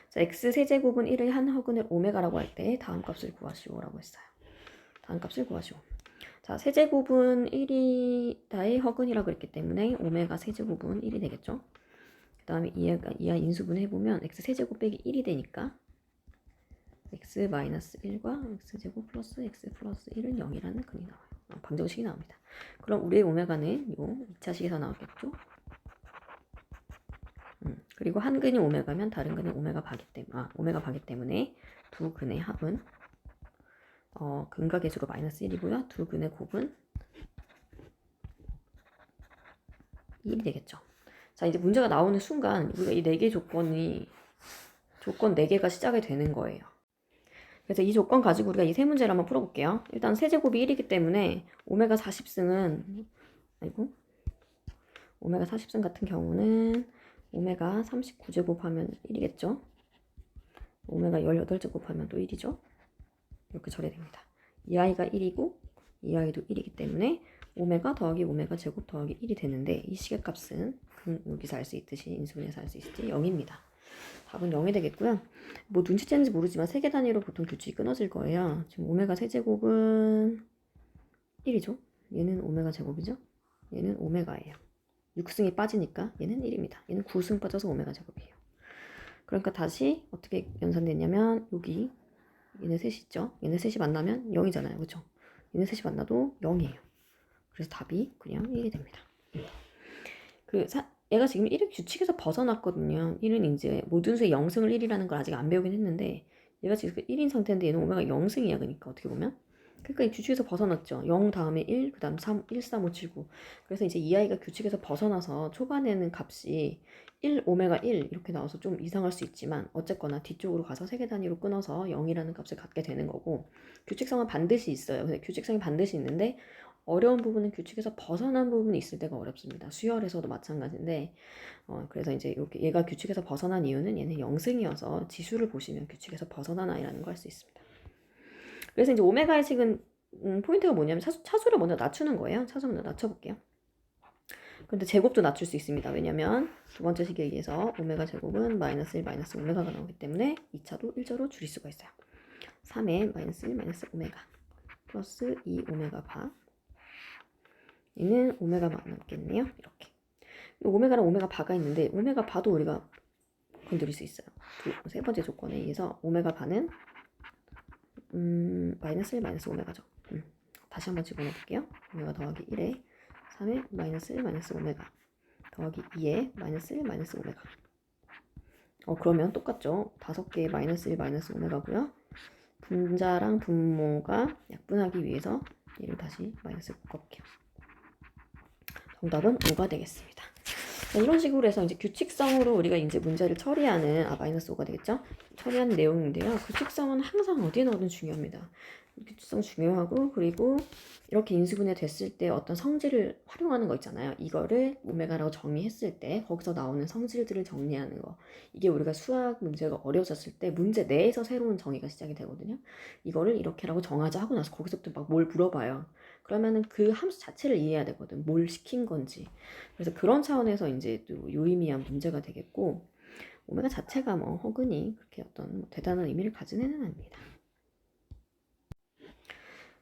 자, x세제곱은 1의 한 허근을 오메가라고 할 때 다음 값을 구하시오라고 했어요. 다음 값을 구하시오. 자, 세제곱은 1이다의 허근이라고 그랬기 때문에 오메가 세제곱은 1이 되겠죠. 그 다음에 이하 인수분해 해보면 x세제곱 빼기 1이 되니까 x-1과 x제곱 플러스 x 플러스 1은 0이라는 근이 나와요. 방정식이 나옵니다. 그럼 우리의 오메가는 요 2차식에서 나오겠죠. 그리고 한 근이 오메가면 다른 근이 오메가 바기 때문에 두 근의 합은 근과 계수로 마이너스 1이고요. 두 근의 곱은 1이 되겠죠. 자, 이제 문제가 나오는 순간 우리가 이 4개 조건 4개가 시작이 되는 거예요. 그래서 이 조건 가지고 우리가 이 세 문제를 한번 풀어볼게요. 일단 세제곱이 1이기 때문에 오메가 40승은 오메가 40승 같은 경우는 오메가 39제곱 하면 1이겠죠. 오메가 18제곱 하면 또 1이죠. 이렇게 처리됩니다. 이 아이가 1이고 이 아이도 1이기 때문에 오메가 더하기 오메가 제곱 더하기 1이 되는데 이 식의 값은 여기서 알 수 있듯이 인수분해에서 알 수 있듯이 0입니다. 답은 0이 되겠고요. 뭐 눈치채는지 모르지만 세개 단위로 보통 규칙이 끊어질 거예요. 지금 오메가 세제곱은 1이죠. 얘는 오메가 제곱이죠. 얘는 오메가예요. 6승이 빠지니까 얘는 1입니다. 얘는 9승 빠져서 오메가 제곱이에요. 그러니까 다시 어떻게 연산됐냐면 여기 얘네 셋이 있죠. 얘네 셋이 만나면 0이잖아요. 그렇죠? 얘네 셋이 만나도 0이에요. 그래서 답이 그냥 1이 됩니다. 얘가 지금 1의 규칙에서 벗어났거든요. 1은 이제 모든 수의 0승을 1이라는 걸 아직 안 배우긴 했는데 얘가 지금 1인 상태인데 얘는 오메가 0승이야. 그러니까 어떻게 보면 그러니까 이 규칙에서 벗어났죠. 0 다음에 1, 그 다음 3, 1, 3, 5, 7, 9. 그래서 이제 이 아이가 규칙에서 벗어나서 초반에는 값이 1, 오메가 1 이렇게 나와서 좀 이상할 수 있지만 어쨌거나 뒤쪽으로 가서 세개 단위로 끊어서 0이라는 값을 갖게 되는 거고 규칙성은 반드시 있어요. 근데 규칙성이 반드시 있는데 어려운 부분은 규칙에서 벗어난 부분이 있을 때가 어렵습니다. 수열에서도 마찬가지인데 그래서 이제 이렇게 얘가 규칙에서 벗어난 이유는 얘는 0승이어서 지수를 보시면 규칙에서 벗어난 아이라는 걸 알 수 있습니다. 그래서 이제 오메가의 식은 포인트가 뭐냐면 차수를 먼저 낮추는 거예요. 차수 먼저 낮춰볼게요. 근데 제곱도 낮출 수 있습니다. 왜냐면 두 번째 식에 의해서 오메가 제곱은 마이너스 1 마이너스 오메가가 나오기 때문에 2차도 1자로 줄일 수가 있어요. 3에 마이너스 1 마이너스 오메가 플러스 2 오메가 바 얘는 오메가만 남겠네요. 이렇게 오메가랑 오메가 바가 있는데 오메가 바도 우리가 건드릴 수 있어요. 세 번째 조건에 의해서 오메가 바는 마이너스 1 마이너스 오메가죠. 다시 한번 집어넣을게요. 오메가 더하기 1에 3에 마이너스 1 마이너스 오메가 더하기 2에 마이너스 1 마이너스 오메가 그러면 똑같죠. 5개의 마이너스 1 마이너스 오메가고요. 분자랑 분모가 약분하기 위해서 얘를 다시 마이너스 묶어볼게요. 정답은 5가 되겠습니다. 자, 이런 식으로 해서 이제 규칙성으로 우리가 이제 문제를 처리하는 마이너스 5가 되겠죠? 처리하는 내용인데요. 규칙성은 항상 어디에 넣어도 중요합니다. 규칙성 중요하고, 그리고 이렇게 인수분해 됐을 때 어떤 성질을 활용하는 거 있잖아요. 이거를 오메가라고 정의했을 때 거기서 나오는 성질들을 정리하는 거. 이게 우리가 수학 문제가 어려워졌을 때 문제 내에서 새로운 정의가 시작이 되거든요. 이거를 이렇게라고 정하자 하고 나서 거기서부터 막 뭘 물어봐요. 그러면은 그 함수 자체를 이해해야 되거든. 뭘 시킨 건지. 그래서 그런 차원에서 이제 또 유의미한 문제가 되겠고, 오메가 자체가 뭐 허근이 그렇게 어떤 뭐 대단한 의미를 가지는 않습니다.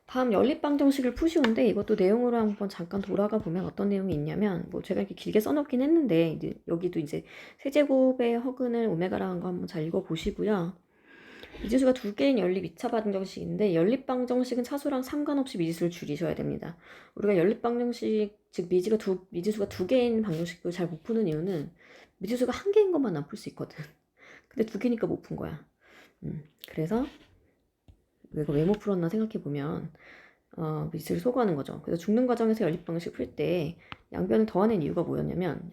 다음 연립방정식을 푸시온데, 이것도 내용으로 한번 잠깐 돌아가 보면 어떤 내용이 있냐면, 뭐 제가 이렇게 길게 써놓긴 했는데 이제 여기도 이제 세제곱의 허근을 오메가라고 한 거 한번 잘 읽어보시고요. 미지수가 두 개인 연립 2차 방정식인데, 연립방정식은 차수랑 상관없이 미지수를 줄이셔야 됩니다. 우리가 연립방정식, 즉 미지수가 두 개인 방정식을 잘 못 푸는 이유는 미지수가 한 개인 것만 안 풀 수 있거든. 근데 두 개니까 못 푼 거야. 그래서 이거 왜 못 풀었나 생각해보면 미지수를 소거하는 거죠. 그래서 죽는 과정에서 연립방정식 풀 때 양변을 더하는 이유가 뭐였냐면,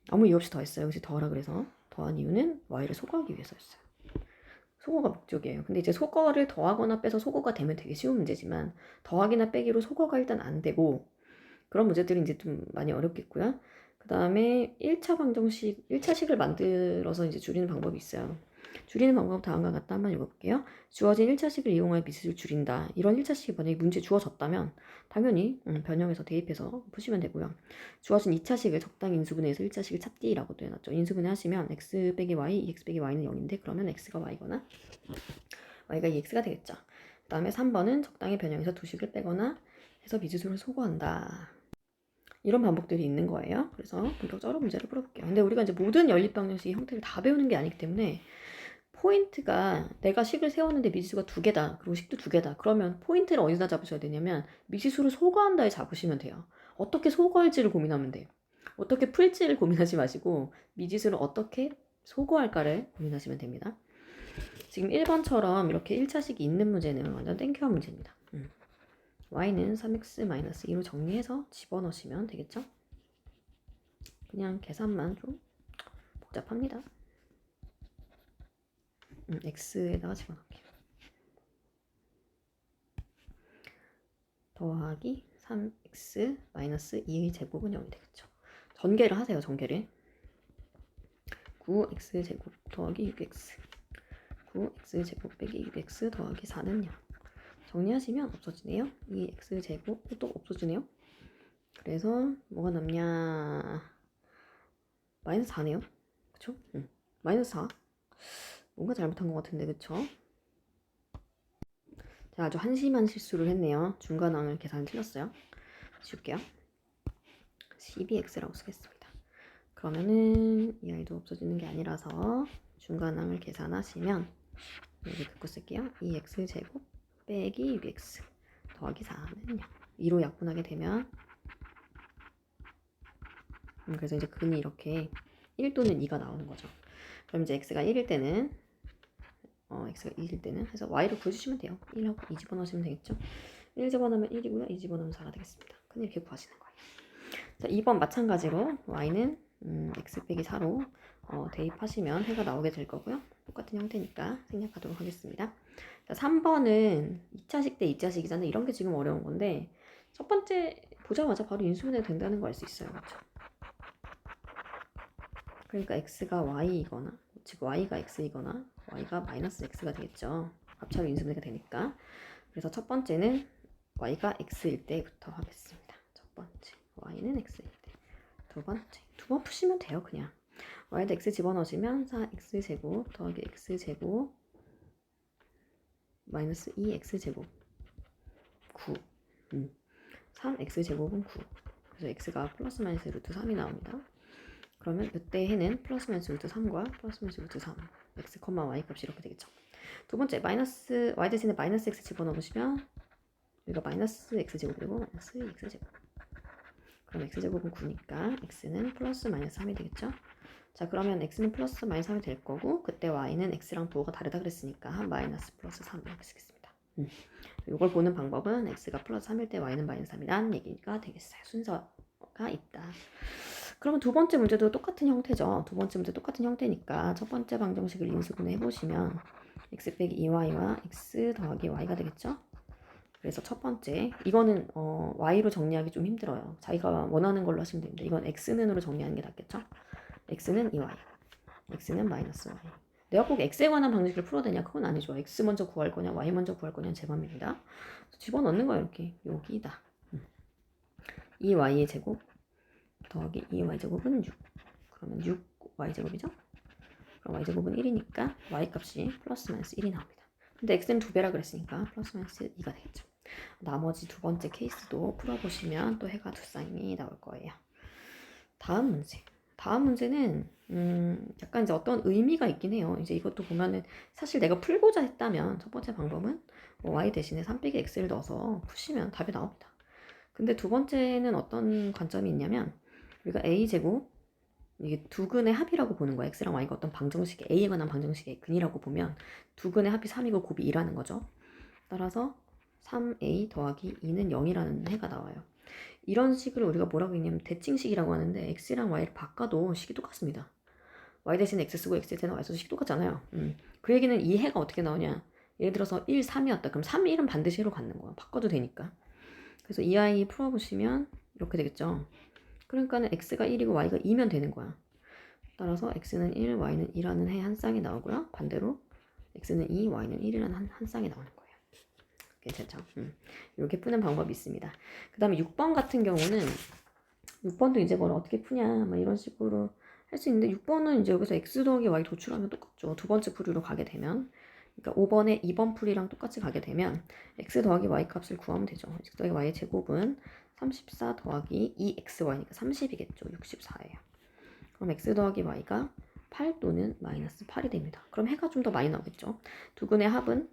아무 이유 없이 더했어요. 그래서 더하라 그래서 더한 이유는 y를 소거하기 위해서였어요. 소거가 목적이에요. 근데 이제 소거를 더하거나 빼서 소거가 되면 되게 쉬운 문제지만, 더하기나 빼기로 소거가 일단 안 되고, 그런 문제들이 이제 좀 많이 어렵겠고요. 그 다음에 1차식을 만들어서 이제 줄이는 방법이 있어요. 줄이는 방법 다음과 같다. 한번 읽어볼게요. 주어진 1차식을 이용하여 미지수를 줄인다. 이런 1차식이 만약에 문제 주어졌다면 당연히 변형해서 대입해서 푸시면 되고요. 주어진 2차식을 적당 인수분해해서 1차식을 찾기라고도 해놨죠. 인수분해 하시면 x 빼기 y, 2x 빼기 y는 0인데 그러면 x가 y거나 y가 2x가 되겠죠. 그 다음에 3번은 적당히 변형해서 두 식을 빼거나 해서 미지수를 소거한다. 이런 반복들이 있는 거예요. 그래서 본격적으로 문제를 풀어볼게요. 근데 우리가 이제 모든 연립방정식의 형태를 다 배우는 게 아니기 때문에, 포인트가 내가 식을 세웠는데 미지수가 두 개다. 그리고 식도 두 개다. 그러면 포인트를 어디다 잡으셔야 되냐면 미지수를 소거한다에 잡으시면 돼요. 어떻게 소거할지를 고민하면 돼요. 어떻게 풀지를 고민하지 마시고 미지수를 어떻게 소거할까를 고민하시면 됩니다. 지금 1번처럼 이렇게 1차식이 있는 문제는 완전 땡큐한 문제입니다. y는 3x-2로 정리해서 집어넣으시면 되겠죠? 그냥 계산만 좀 복잡합니다. x에다가 집어넣을게요. 더하기 3x-2의 제곱은 0이 되겠죠. 전개를 하세요. 전개를. 9x제곱 더하기 6x 9x제곱 빼기 6x 더하기 4는 0. 정리하시면 없어지네요. 이 x제곱 또 없어지네요. 그래서 뭐가 남냐, 마이너스 4네요. 그쵸? 마이너스 4. 뭔가 잘못한 것 같은데, 그쵸? 제가 아주 한심한 실수를 했네요. 중간항을 계산 틀렸어요. 지울게요. 12x라고 쓰겠습니다. 그러면은 이 아이도 없어지는 게 아니라서 중간항을 계산하시면 여기 긋고 쓸게요. 2x제곱 빼기 6x 더하기 4는 0. 2로 약분하게 되면 그래서 이제 근이 이렇게 1 또는 2가 나오는 거죠. 그럼 이제 x가 1일 때는 x가 2일 때는 해서 y를 구해주시면 돼요. 1하고 2 집어넣으시면 되겠죠. 1 집어넣으면 1이고요. 2 집어넣으면 4가 되겠습니다. 근데 이렇게 구하시는 거예요. 자, 2번 마찬가지로 y는 x 빼기 4로 대입하시면 해가 나오게 될 거고요. 똑같은 형태니까 생략하도록 하겠습니다. 자, 3번은 2차식 대 2차식이잖아요. 이런 게 지금 어려운 건데, 첫 번째 보자마자 바로 인수분해 된다는 거 알 수 있어요. 그렇죠? 그러니까 x가 y이거나, 즉 y가 x이거나 y가 마이너스 x가 되겠죠. 합차로 인수분해가 되니까. 그래서 첫 번째는 y가 x일 때부터 하겠습니다. 첫 번째 y는 x일 때. 두 번째, 두 번 푸시면 돼요. 그냥 y에다 x 집어넣으시면 4x제곱 더하기 x제곱 마이너스 2x제곱 9. 3x제곱은 9. 그래서 x가 플러스 마이너스 루트 3이 나옵니다. 그러면 이때 해는 플러스 마이너스 루트 3과 플러스 마이너스 루트 3 x, y 값이 이렇게 되겠죠. 두 번째, 마이너스 y 대신에 마이너스 x 집어넣으시면 여기가 마이너스 x제곱이고 마이너스 x제곱. 그럼 x제곱은 9니까 x는 플러스 마이너스 3이 되겠죠. 자, 그러면 x는 플러스 마이너스 3이 될 거고, 그때 y는 x랑 부호가 다르다 그랬으니까 한 마이너스 플러스 3 이렇게 쓰겠습니다. 이걸 보는 방법은 x가 플러스 3일 때 y는 마이너스 3이란 얘기가 되겠어요. 순서가 있다. 그러면 두 번째 문제도 똑같은 형태죠. 두 번째 문제 똑같은 형태니까 첫 번째 방정식을 인수분해 해보시면 x 빼기 2y와 x 더하기 y가 되겠죠? 그래서 첫 번째, 이거는 y로 정리하기 좀 힘들어요. 자기가 원하는 걸로 하시면 됩니다. 이건 x는으로 정리하는 게 낫겠죠? x는 2y, x는 마이너스 y. 내가 꼭 x에 관한 방식을 풀어야 되냐? 그건 아니죠. x 먼저 구할 거냐, y 먼저 구할 거냐는 제 맘입니다. 집어넣는 거예요. 이렇게 여기다. 2y의 제곱 더하기 2y 제곱은 6. 그러면 6y 제곱이죠? 그럼 y 제곱은 1이니까 y 값이 플러스 마이너스 1이 나옵니다. 근데 x는 2배라 그랬으니까 플러스 마이너스 2가 되겠죠. 나머지 두 번째 케이스도 풀어보시면 또 해가 두 쌍이 나올 거예요. 다음 문제. 다음 문제는 약간 이제 어떤 의미가 있긴 해요. 이제 이것도 보면은 사실 내가 풀고자 했다면 첫 번째 방법은 y 대신에 3 빼기 x를 넣어서 푸시면 답이 나옵니다. 근데 두 번째는 어떤 관점이 있냐면 우리가 a제곱 이게 두 근의 합이라고 보는 거야. x랑 y가 어떤 방정식의 a에 관한 방정식의 근이라고 보면 두 근의 합이 3이고 곱이 2라는 거죠. 따라서 3a 더하기 2는 0이라는 해가 나와요. 이런 식을 우리가 뭐라고 했냐면 대칭식이라고 하는데 x랑 y를 바꿔도 식이 똑같습니다. y 대신에 x 쓰고 x 대신에 y 써도 식이 똑같잖아요. 그 얘기는 이 해가 어떻게 나오냐. 예를 들어서 1, 3이었다. 그럼 3, 1은 반드시 1로 갖는 거야. 바꿔도 되니까. 그래서 이 아이 풀어보시면 이렇게 되겠죠. 그러니까는 x가 1이고 y가 2면 되는 거야. 따라서 x는 1, y는 2라는 해 한 쌍이 나오고요. 반대로 x는 2, y는 1이라는 한 쌍이 나오는 거예요. 괜찮죠? 이렇게 푸는 방법이 있습니다. 그 다음에 6번 같은 경우는 6번도 이제 뭘 어떻게 푸냐 막 이런 식으로 할 수 있는데 6번은 이제 여기서 x 더하기 y 도출하면 똑같죠. 두 번째 풀이로 가게 되면 그러니까 5번에 2번 풀이랑 똑같이 가게 되면 x 더하기 y 값을 구하면 되죠. x 더하기 y의 제곱은 34 더하기 2xy니까 30이겠죠. 64예요. 그럼 x 더하기 y가 8 또는 마이너스 8이 됩니다. 그럼 해가 좀 더 많이 나오겠죠. 두 근의 합은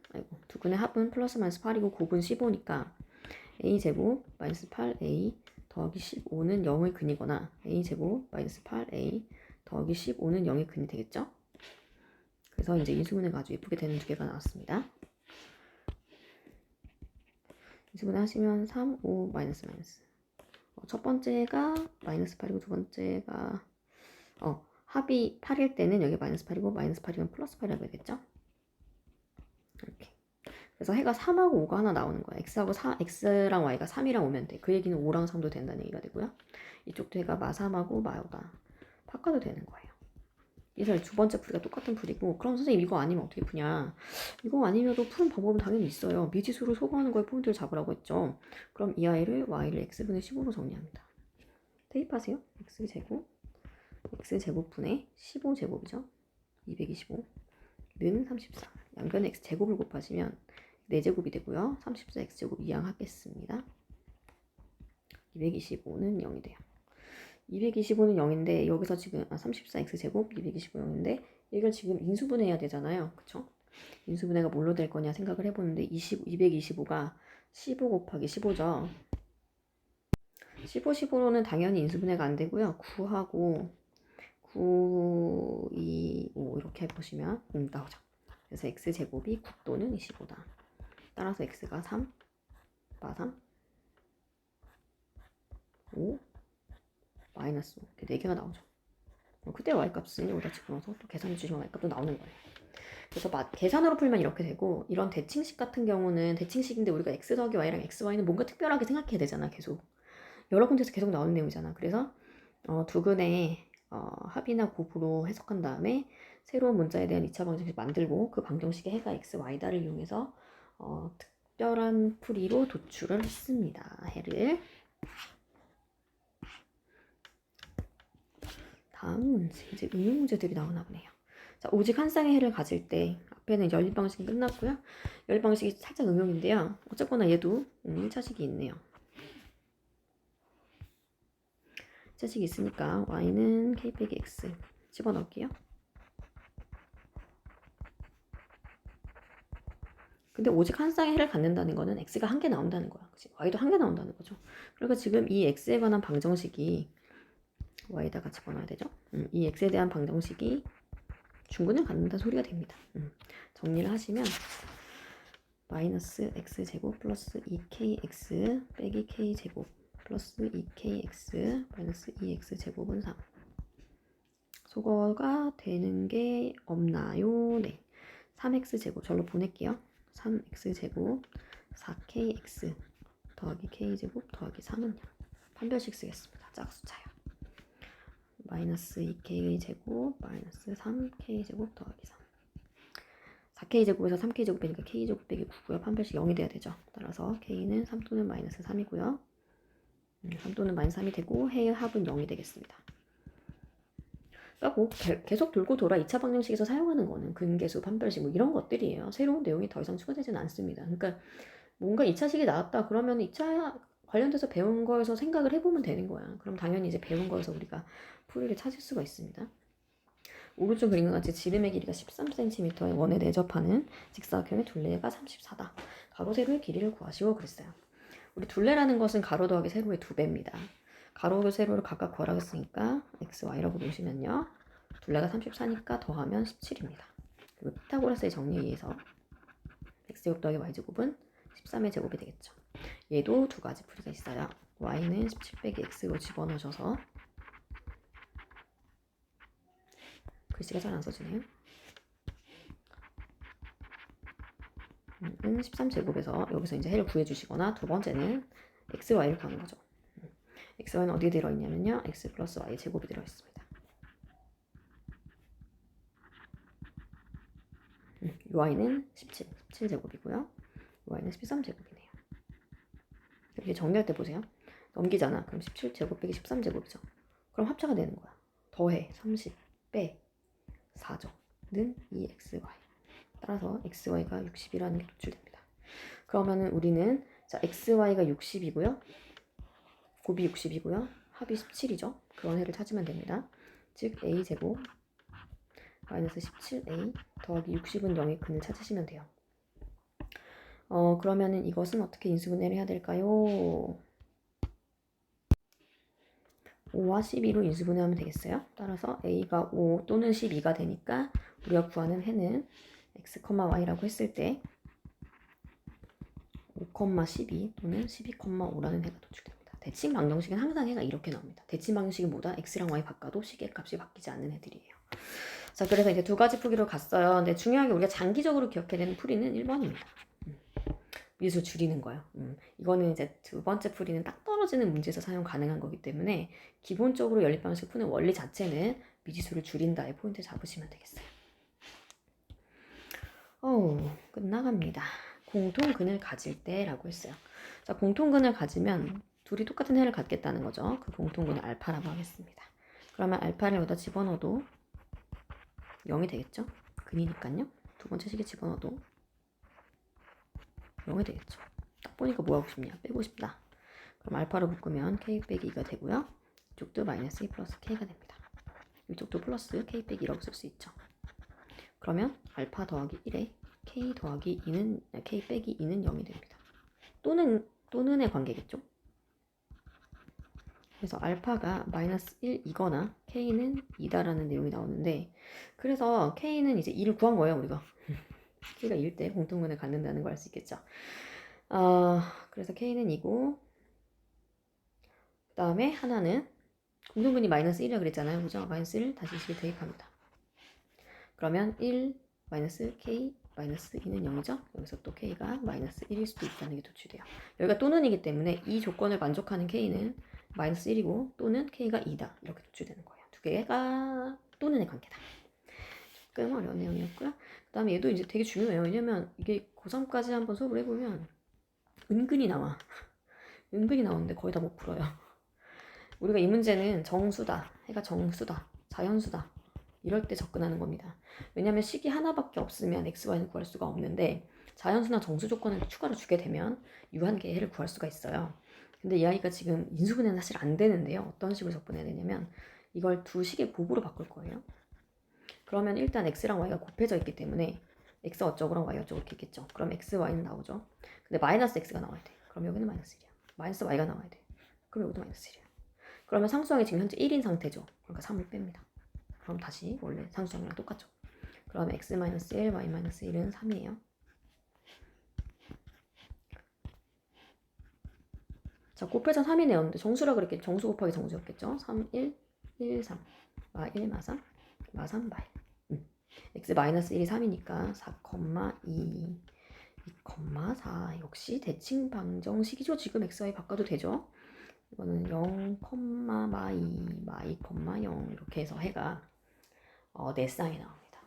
플러스 마이너스 8이고 곱은 15니까 a제곱 마이너스 8a 더하기 15는 0의 근이거나 a제곱 마이너스 8a 더하기 15는 0의 근이 되겠죠. 그래서 이제 인수분해가 아주 예쁘게 되는 두 개가 나왔습니다. 인수분해 하시면 3, 5, 마이너스 마이너스. 첫 번째가 마이너스 8이고 두 번째가 합이 8일 때는 여기 마이너스 8이고 마이너스 8이면 플러스 8이라고 되겠죠? 이렇게. 그래서 해가 3하고 5가 하나 나오는 거야. x랑 y가 3이랑 오면 돼. 그 얘기는 5랑 3도 된다는 얘기가 되고요. 이쪽도 해가 마3하고 마5가 바꿔도 되는 거예요. 그래서 두 번째 풀이가 똑같은 풀이고 그럼 선생님 이거 아니면 어떻게 푸냐. 이거 아니면도 푸는 방법은 당연히 있어요. 미지수를 소거하는 거에 포인트를 잡으라고 했죠. 그럼 이 아이를 y를 x분의 15로 정리합니다. 대입하세요. x제곱분의 15제곱이죠. 225는 34. 양변에 x제곱을 곱하시면 4제곱이 되고요. 34 x제곱 이항하겠습니다. 225는 0이 돼요. 225는 0인데 여기서 지금 34 x제곱 225 0인데 이걸 지금 인수분해해야 되잖아요. 그쵸? 인수분해가 뭘로 될 거냐 생각을 해보는데 225가 15 곱하기 15죠. 15, 15로는 당연히 인수분해가 안 되고요. 9하고 9, 2, 5 이렇게 해보시면 나오죠. 그래서 x제곱이 9 또는 25다. 따라서 x가 3, 마3, 5, 마이너스 5 이렇게 4개가 나오죠. 그때 y값은 여기다 집어넣어서 또 계산해 주시면 y값도 나오는 거예요. 그래서 계산으로 풀면 이렇게 되고 이런 대칭식 같은 경우는 대칭식인데 우리가 x 더하기 y랑 xy는 뭔가 특별하게 생각해야 되잖아. 계속 여러 군데서 계속 나오는 내용이잖아. 그래서 두 근의 합이나 곱으로 해석한 다음에 새로운 문자에 대한 2차 방정식 만들고 그 방정식의 해가 x, y다를 이용해서 특별한 풀이로 도출을 했습니다. 해를. 다음 문제, 이제 응용 문제들이 나오나 보네요. 자, 오직 한 쌍의 해를 가질 때 앞에는 연립 방식이 끝났고요. 연립 방식이 살짝 응용인데요. 어쨌거나 얘도 1차식이 있네요. 1차식이 있으니까 y는 k 빼기 x 집어넣을게요. 근데 오직 한 쌍의 해를 갖는다는 거는 x가 한 개 나온다는 거야. 그치? y도 한 개 나온다는 거죠. 그러니까 지금 이 x에 관한 방정식이 y에다가 집어넣어야 되죠. 이 x에 대한 방정식이 중근을 갖는다 소리가 됩니다. 정리를 하시면 마이너스 x제곱 플러스 2kx 빼기 k제곱 플러스 2kx 마이너스 2x제곱은 3. 소거가 되는 게 없나요? 네. 3x제곱 절로 보낼게요. 3x제곱 4kx 더하기 k제곱 더하기 3은 0. 판별식 쓰겠습니다. 짝수차요. 마이너스 2k제곱 마이너스 3k제곱 더하기 3. 4k제곱에서 3k제곱 빼니까 k제곱 빼기 9고요. 판별식 0이 돼야 되죠. 따라서 k는 3 또는 마이너스 3이고요. 3 또는 마이너스 3이 되고 해의 합은 0이 되겠습니다. 그러니까 뭐 계속 돌고 돌아 2차 방정식에서 사용하는 거는 근계수, 판별식 뭐 이런 것들이에요. 새로운 내용이 더 이상 추가되지는 않습니다. 그러니까 뭔가 2차식이 나왔다 그러면 2차 관련돼서 배운 거에서 생각을 해보면 되는 거야. 그럼 당연히 이제 배운 거에서 우리가 풀이를 찾을 수가 있습니다. 오른쪽 그림과 같이 지름의 길이가 13cm의 원에 내접하는 직사각형의 둘레가 34다. 가로 세로의 길이를 구하시오 그랬어요. 우리 둘레라는 것은 가로 더하기 세로의 2배입니다. 가로 세로를 각각 구하라겠으니까 x, y라고 놓으시면요. 둘레가 34니까 더하면 17입니다. 그리고 피타고라스의 정리에 의해서 x제곱 더하기 y제곱은 13의 제곱이 되겠죠. 얘도 두 가지 풀이가 있어요. y는 17 빼기 x로 집어넣으셔서 글씨가 잘 안 써지네요. 은 13제곱에서 여기서 이제 해를 구해주시거나 두 번째는 x, y를 구하는 거죠. x, y는 어디에 들어있냐면요. x 플러스 y 제곱이 들어있습니다. y는 17제곱이고요. y는 13제곱이네요. 이렇게 정리할 때 보세요. 넘기잖아. 그럼 17제곱 빼기 13제곱이죠. 그럼 합차가 되는 거야. 더해 30 빼 4는 2xy. 따라서 xy가 60이라는 게 도출됩니다. 그러면은 우리는 자 xy가 60이고요. 곱이 60이고요. 합이 17이죠. 그런 해를 찾으면 됩니다. 즉 a제곱 마이너스 17a 더하기 60은 0의 근을 찾으시면 돼요. 그러면은 이것은 어떻게 인수분해를 해야 될까요? 5와 12로 인수분해하면 되겠어요. 따라서 a가 5 또는 12가 되니까 우리가 구하는 해는 x, y라고 했을 때 5, 12 또는 12,5라는 해가 도출됩니다. 대칭 방정식은 항상 해가 이렇게 나옵니다. 대칭 방정식은 뭐다? x랑 y 바꿔도 식의 값이 바뀌지 않는 해들이에요. 자, 그래서 이제 두 가지 풀이로 갔어요. 근데 중요하게 우리가 장기적으로 기억해야 되는 풀이는 1번입니다. 미수 줄이는 거예요. 이거는 이제 두 번째 풀이는 딱 떨어지는 문제에서 사용 가능한 거기 때문에 기본적으로 연립방식 푸는 원리 자체는 미지수를 줄인다의 포인트 잡으시면 되겠어요. 끝나갑니다. 공통근을 가질 때라고 했어요. 자, 공통근을 가지면 둘이 똑같은 해를 갖겠다는 거죠. 그 공통근을 알파라고 하겠습니다. 그러면 알파를 여기다 집어넣어도 0이 되겠죠? 근이니까요. 두 번째 식에 집어넣어도 0이 되겠죠. 딱 보니까 뭐 하고 싶냐? 빼고 싶다. 그럼 알파로 묶으면 k 빼기 2가 되고요. 이쪽도 마이너스 2 플러스 k가 됩니다. 이쪽도 플러스 k 빼기 2라고 쓸 수 있죠. 그러면 알파 더하기 1에 k 더하기 2는 k 빼기 2는 0이 됩니다. 또는의 관계겠죠. 그래서 알파가 마이너스 1이거나 k는 2다라는 내용이 나오는데 그래서 k는 이제 2를 구한 거예요. 우리가 k가 2일 때 공통근을 갖는다는 걸 알 수 있겠죠. 그래서 k는 2고 그 다음에 하나는 공통근이 마이너스 1이라고 그랬잖아요. 그죠? 마이너스 1 다시 식에 대입합니다. 그러면 1 마이너스 k 마이너스 2는 0이죠. 여기서 또 k가 마이너스 1일 수도 있다는 게 도출돼요. 여기가 또는이기 때문에 이 조건을 만족하는 k는 마이너스 1이고 또는 k가 2다. 이렇게 도출되는 거예요. 두 개가 또는의 관계다. 조금 어려운 내용이었고요. 그 다음에 얘도 이제 되게 중요해요. 왜냐면 이게 고3까지 한번 수업을 해보면 은근히 나와. 은근히 나오는데 거의 다 못 풀어요. 우리가 이 문제는 정수다. 해가 정수다. 자연수다. 이럴 때 접근하는 겁니다. 왜냐면 식이 하나밖에 없으면 x, y는 구할 수가 없는데 자연수나 정수 조건을 추가로 주게 되면 유한계의 해를 구할 수가 있어요. 근데 이 아이가 지금 인수분해는 사실 안 되는데요. 어떤 식으로 접근해야 되냐면 이걸 두 식의 곱으로 바꿀 거예요. 그러면 일단 x랑 y가 곱해져 있기 때문에 x 어쩌고랑 y 어쩌고 이렇게 있겠죠. 그럼 x, y는 나오죠. 근데 마이너스 x가 나와야 돼. 그럼 여기는 마이너스 1이야. 마이너스 y가 나와야 돼. 그럼 여기도 마이너스 1이야. 그러면 상수항이 지금 현재 1인 상태죠. 그러니까 3을 뺍니다. 그럼 다시 원래 상수항이랑 똑같죠. 그럼 x-1, y-1은 3이에요. 자, 곱해서 3이 내었는데 정수라 그랬겠죠. 정수 곱하기 정수였겠죠. 3, 1, 1, 3. 마 1, 마 3, 마 3, 마 1. x-1이 3이니까 4,2 2,4 역시 대칭 방정식이죠. 지금 xy 바꿔도 되죠. 이거는 0, 마이, 0 이렇게 해서 해가 4쌍이 나옵니다.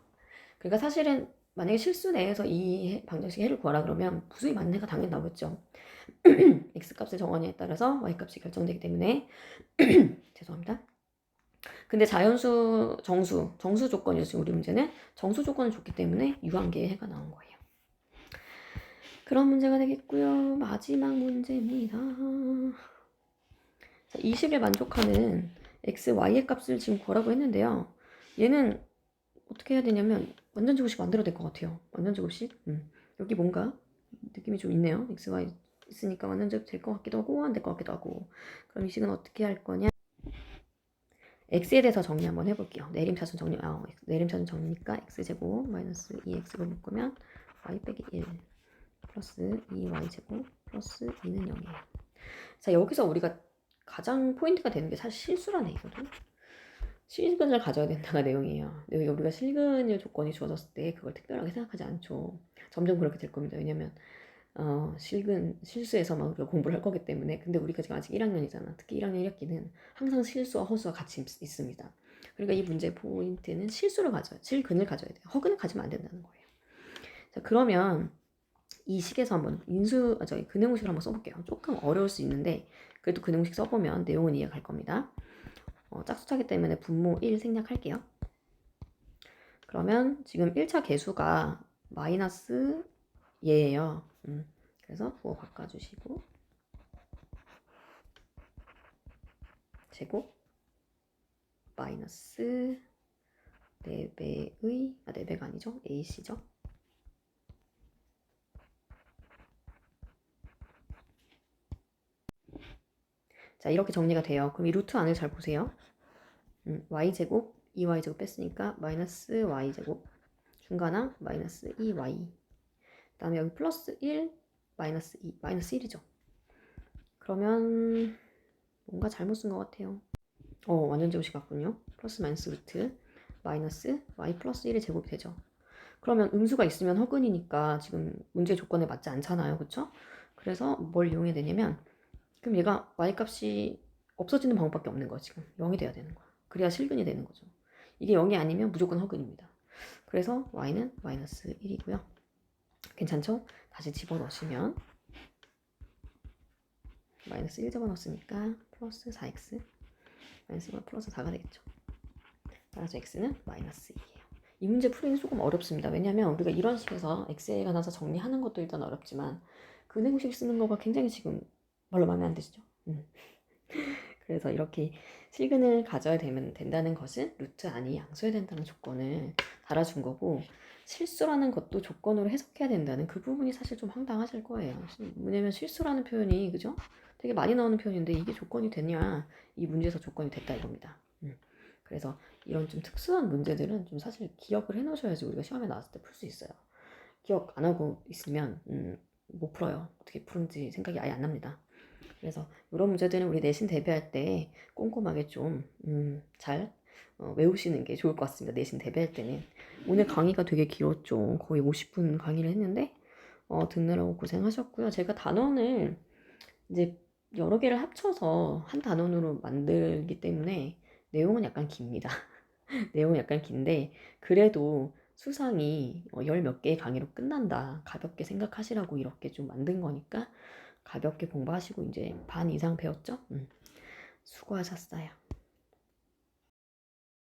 그러니까 사실은 만약에 실수 내에서 이 방정식 해를 구하라 그러면 부수의 맞는 해가 당연히 나오겠죠. x값의 정원에 따라서 y값이 결정되기 때문에 죄송합니다. 근데 자연수, 정수 조건이었어요. 우리 문제는 정수 조건을 줬기 때문에 유한계의 해가 나온 거예요. 그런 문제가 되겠고요. 마지막 문제입니다. 자, 20에 만족하는 x, y의 값을 지금 구하라고 했는데요. 얘는 어떻게 해야 되냐면 완전 제곱식 만들어야 될 것 같아요. 완전 제곱식. 여기 뭔가 느낌이 좀 있네요. x, y 있으니까 완전 제곱 될 것 같기도 하고 안 될 것 같기도 하고. 그럼 이 식은 어떻게 할 거냐? x에 대해서 정리 한번 해볼게요. 내림차순 정리. 내림차순 정리니까 x제곱 마이너스 2x로 묶으면 y 빼기 1 플러스 2y제곱 플러스 2는 0이에요. 자, 여기서 우리가 가장 포인트가 되는 게 사실 실수라는 얘기거든. 실근을 가져야 된다가 내용이에요. 여기 우리가 실근일 조건이 주어졌을 때 그걸 특별하게 생각하지 않죠. 점점 그렇게 될 겁니다. 왜냐면 실수에서만 우리가 공부를 할 거기 때문에. 근데 우리가 지금 아직 1학년이잖아. 특히 1학년 1학기는 항상 실수와 허수와 같이 있습니다. 그러니까 이 문제의 포인트는 실수를 가져요. 실근을 가져야 돼요. 허근을 가지면 안 된다는 거예요. 자, 그러면 이 식에서 한번 근해공식을 한번 써볼게요. 조금 어려울 수 있는데 그래도 근해공식 써보면 내용은 이해갈 겁니다. 짝수차기 때문에 분모 1 생략할게요. 그러면 지금 1차 개수가 마이너스 얘예요. 그래서 부호 바꿔주시고 제곱 마이너스 4배의 4배가 아니죠. AC죠. 자, 이렇게 정리가 돼요. 그럼 이 루트 안을 잘 보세요. y제곱 2y제곱 뺐으니까 마이너스 y제곱 중간항 마이너스 2y 그 다음에 여기 플러스 1 마이너스 2 마이너스 1이죠. 그러면 뭔가 잘못 쓴 것 같아요. 완전 제곱식 같군요. 플러스 마이너스 루트 마이너스 y 플러스 1의 제곱이 되죠. 그러면 음수가 있으면 허근이니까 지금 문제 조건에 맞지 않잖아요. 그쵸? 그래서 뭘 이용해야 되냐면 그럼 얘가 y값이 없어지는 방법밖에 없는 거야. 지금 0이 돼야 되는 거야. 그래야 실근이 되는 거죠. 이게 0이 아니면 무조건 허근입니다. 그래서 y는 마이너스 1이고요. 괜찮죠? 다시 집어넣으시면 마이너스 1 집어넣었으니까 플러스 4x 마이너스 1은 플러스 4가 되겠죠. 따라서 x는 마이너스 2예요. 이 문제 풀이는 조금 어렵습니다. 왜냐하면 우리가 이런 식에서 x에 관해서 정리하는 것도 일단 어렵지만 근해공식 쓰는 거가 굉장히 지금 별로 마음에 안 드시죠? 그래서 이렇게 실근을 가져야 된다는 것은 루트 안이 양수해야 된다는 조건을 달아준 거고 실수라는 것도 조건으로 해석해야 된다는 그 부분이 사실 좀 황당하실 거예요. 왜냐면 실수라는 표현이 그죠? 되게 많이 나오는 표현인데 이게 조건이 되냐? 이 문제에서 조건이 됐다 이겁니다. 그래서 이런 좀 특수한 문제들은 좀 사실 기억을 해놓으셔야지 우리가 시험에 나왔을 때 풀 수 있어요. 기억 안 하고 있으면 못 풀어요. 어떻게 푸는지 생각이 아예 안 납니다. 그래서 이런 문제들은 우리 내신 대비할 때 꼼꼼하게 좀 잘 외우시는 게 좋을 것 같습니다. 내신 대비할 때는. 오늘 강의가 되게 길었죠. 거의 50분 강의를 했는데 듣느라고 고생하셨고요. 제가 단원을 이제 여러 개를 합쳐서 한 단원으로 만들기 때문에 내용은 약간 깁니다. 내용은 약간 긴데 그래도 수상이 열 몇 개의 강의로 끝난다. 가볍게 생각하시라고 이렇게 좀 만든 거니까 가볍게 공부하시고 이제 반 이상 배웠죠? 수고하셨어요.